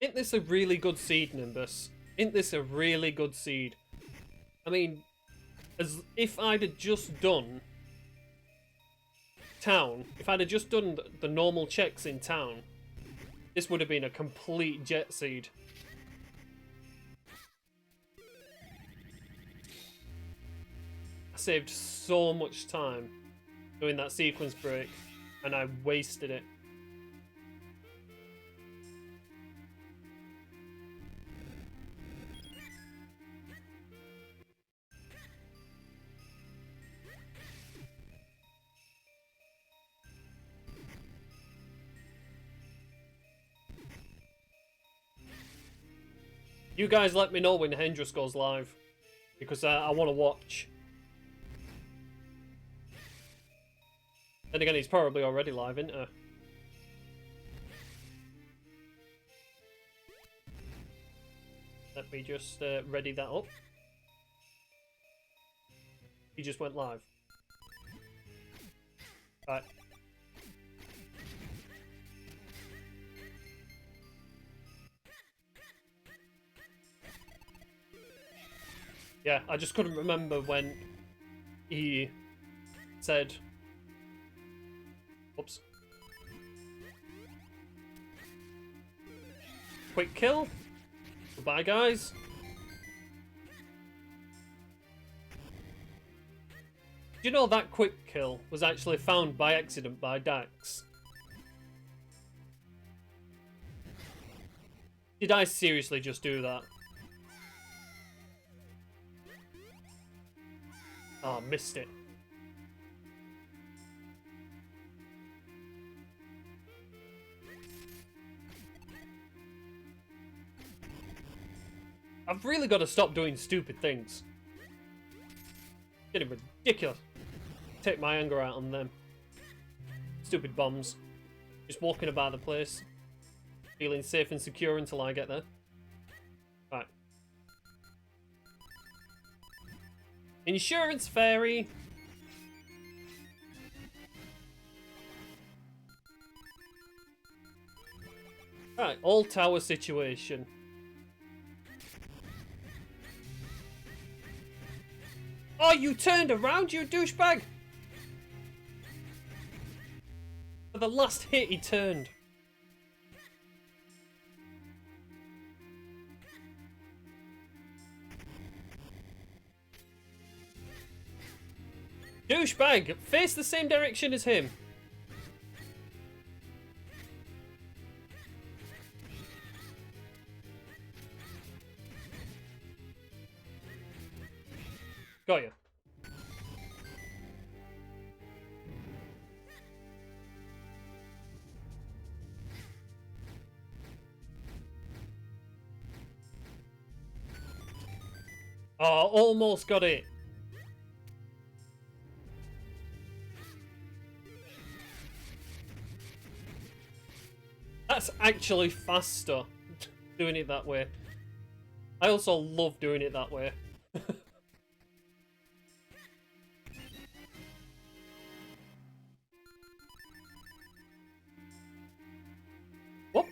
Isn't this a really good seed, Nimbus? Isn't this a really good seed? I mean, as if I'd have just done town, if I'd have just done the normal checks in town, this would have been a complete jet seed. I saved so much time doing that sequence break, and I wasted it. You guys let me know when Hendrus goes live, because I want to watch. Then again, he's probably already live, isn't he? Let me just ready that up. He just went live. Right. Yeah, I just couldn't remember when he said... Oops. Quick kill. Goodbye, guys. Do you know that quick kill was actually found by accident by Dax? Did I seriously just do that? Oh, missed it. I've really got to stop doing stupid things. Getting ridiculous. Take my anger out on them. Stupid bombs. Just walking about the place. Feeling safe and secure until I get there. Right. Insurance fairy. Right, all tower situation. Oh, you turned around, you douchebag! For the last hit, he turned. Douchebag, face the same direction as him. Got you. Oh, almost got it. That's actually faster doing it that way. I also love doing it that way. Whoop.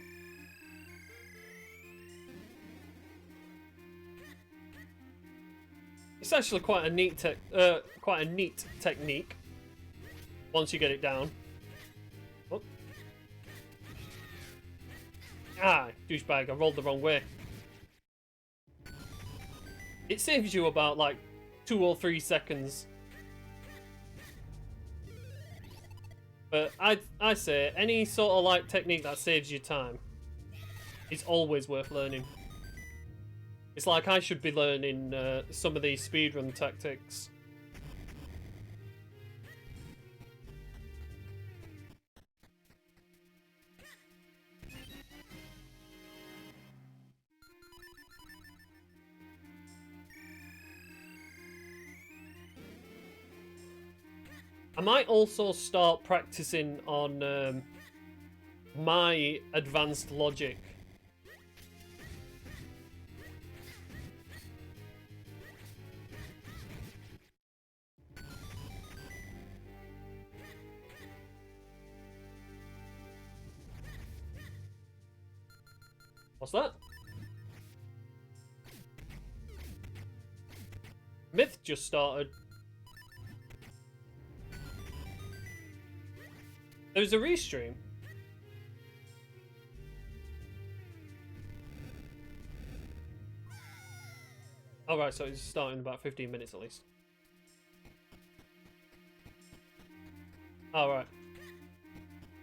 It's actually quite a neat technique once you get it down. Whoop. Ah, douchebag, I rolled the wrong way. It saves you about like 2 or 3 seconds. But I say any sort of like technique that saves you time is always worth learning. It's like I should be learning some of these speedrun tactics. I might also start practicing on my advanced logic. What's that? Myth just started. There's a restream. Alright, so it's starting in about 15 minutes at least. Alright.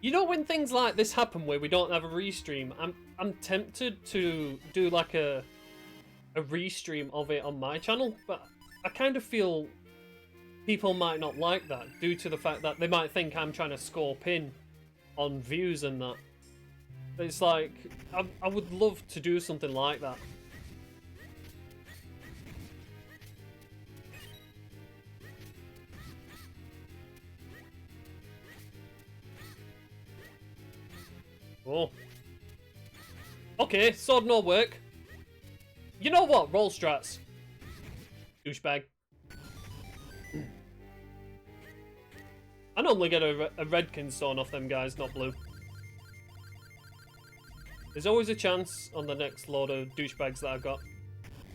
You know when things like this happen where we don't have a restream, I'm tempted to do like a restream of it on my channel, but I kind of feel people might not like that due to the fact that they might think I'm trying to score pin on views and that. But it's like, I would love to do something like that. Oh. Okay, sword no work. You know what? Roll strats. Douchebag. I normally get a redkin stone off them guys, not blue. There's always a chance on the next load of douchebags that I've got.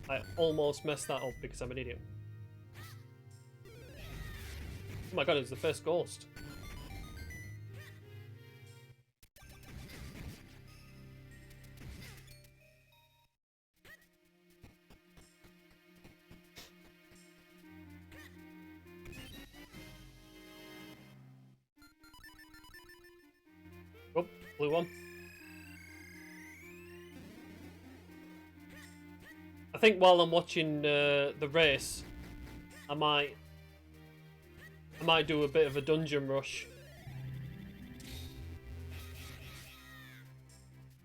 I almost messed that up because I'm an idiot. Oh my god, it's the first ghost. Oh, blue one. I think while I'm watching the race, I might do a bit of a dungeon rush.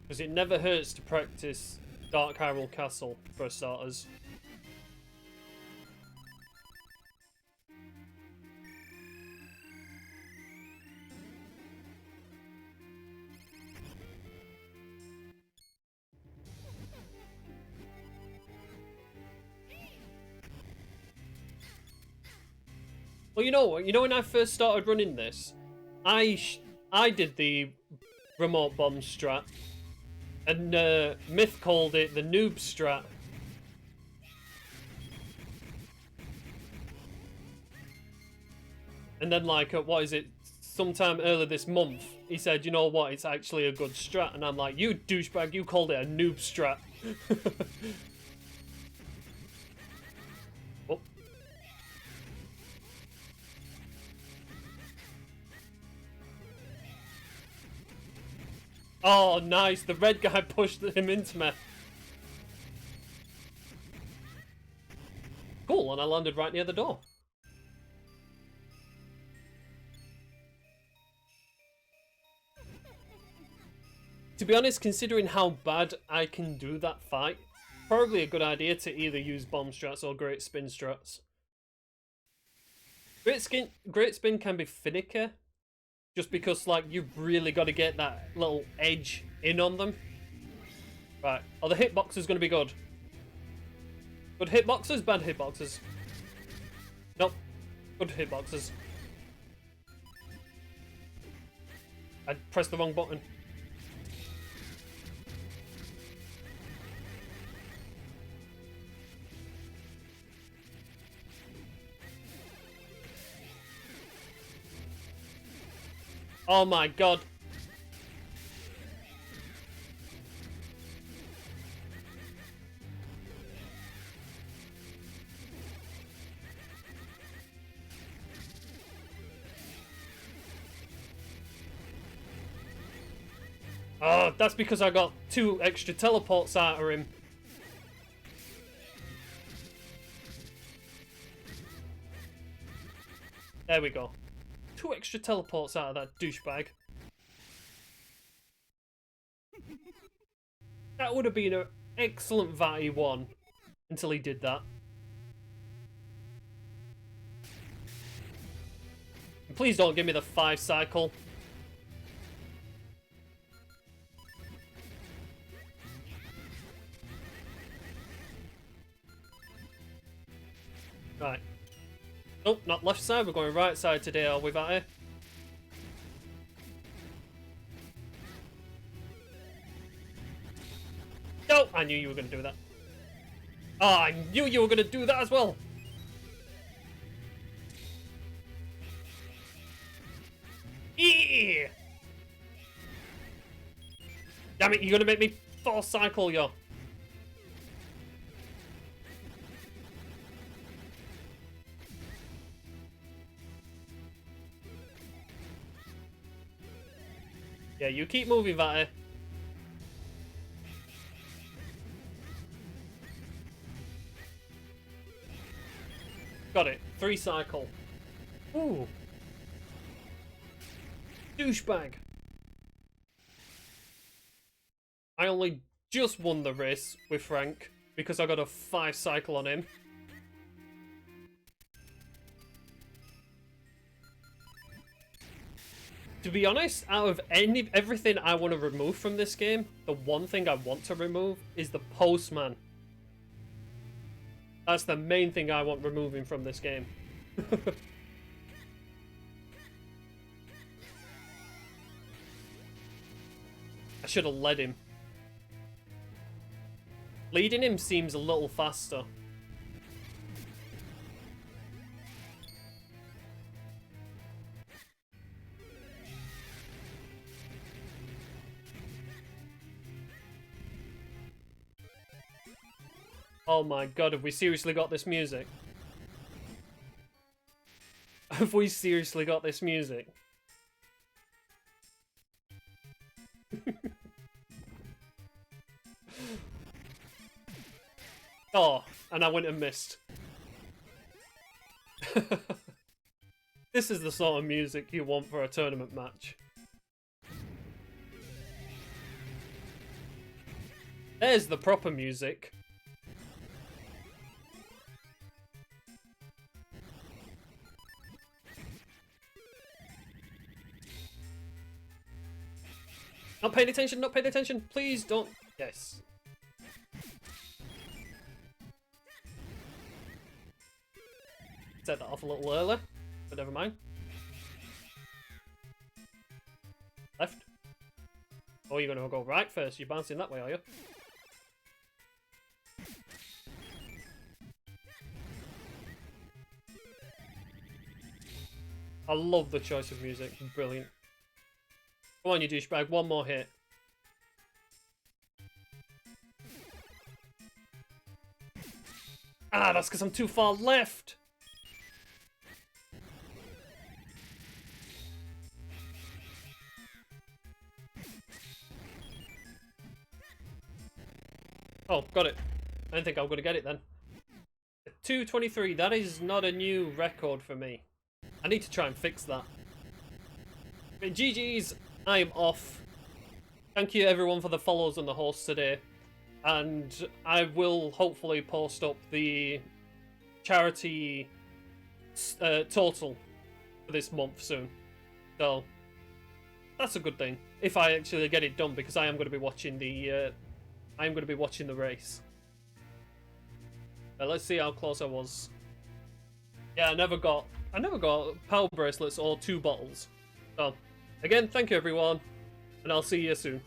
Because it never hurts to practice Dark Hyrule Castle, for starters. Well, you know when I first started running this, I did the remote bomb strat, and Myth called it the noob strat. And then, like, what is it? Sometime earlier this month, he said, you know what, it's actually a good strat. And I'm like, you douchebag, you called it a noob strat. Oh. Oh, nice. The red guy pushed him into me. Cool, and I landed right near the door. To be honest, considering how bad I can do that fight, probably a good idea to either use bomb strats or great spin strats. Great spin can be finicky, just because, like, you've really got to get that little edge in on them. Right. Oh, the hitbox is going to be good. Good hitboxes, bad hitboxes. Nope. Good hitboxes. I pressed the wrong button. Oh my god. Oh, that's because I got 2 extra teleports out of him. There we go. 2 extra teleports out of that douchebag. That would have been an excellent Vatty 1 until he did that. And please don't give me the 5 cycle. Right. Nope, not left side. We're going right side today, are we, Vatty? No! I knew you were going to do that. Oh, I knew you were going to do that as well. Eee! Damn it, you're going to make me 4 cycle, yo. Yeah, you keep moving, Vatty. Got it. 3 cycle. Ooh. Douchebag. I only just won the race with Frank because I got a 5 cycle on him. To be honest, out of everything I want to remove from this game, the one thing I want to remove is the postman. That's the main thing I want removing from this game. I should have led him. Leading him seems a little faster. Oh my god, have we seriously got this music? Have we seriously got this music? Oh, and I went and missed. This is the sort of music you want for a tournament match. There's the proper music. Not paying attention, not paying attention. Please don't. Yes. Set that off a little earlier, but never mind. Left. Oh, you're going to go right first. You're bouncing that way, are you? I love the choice of music. Brilliant. Come on, you douchebag. One more hit. Ah, that's because I'm too far left. Oh, got it. I didn't think I was going to get it then. 2:23. That is not a new record for me. I need to try and fix that. But GG's. I'm off. Thank you everyone for the follows and the hosts today. And I will hopefully post up the charity total for this month soon. So that's a good thing. If I actually get it done, because I am going to be watching the race. Let's see how close I was. Yeah, I never got power bracelets or 2 bottles. So again, thank you everyone, and I'll see you soon.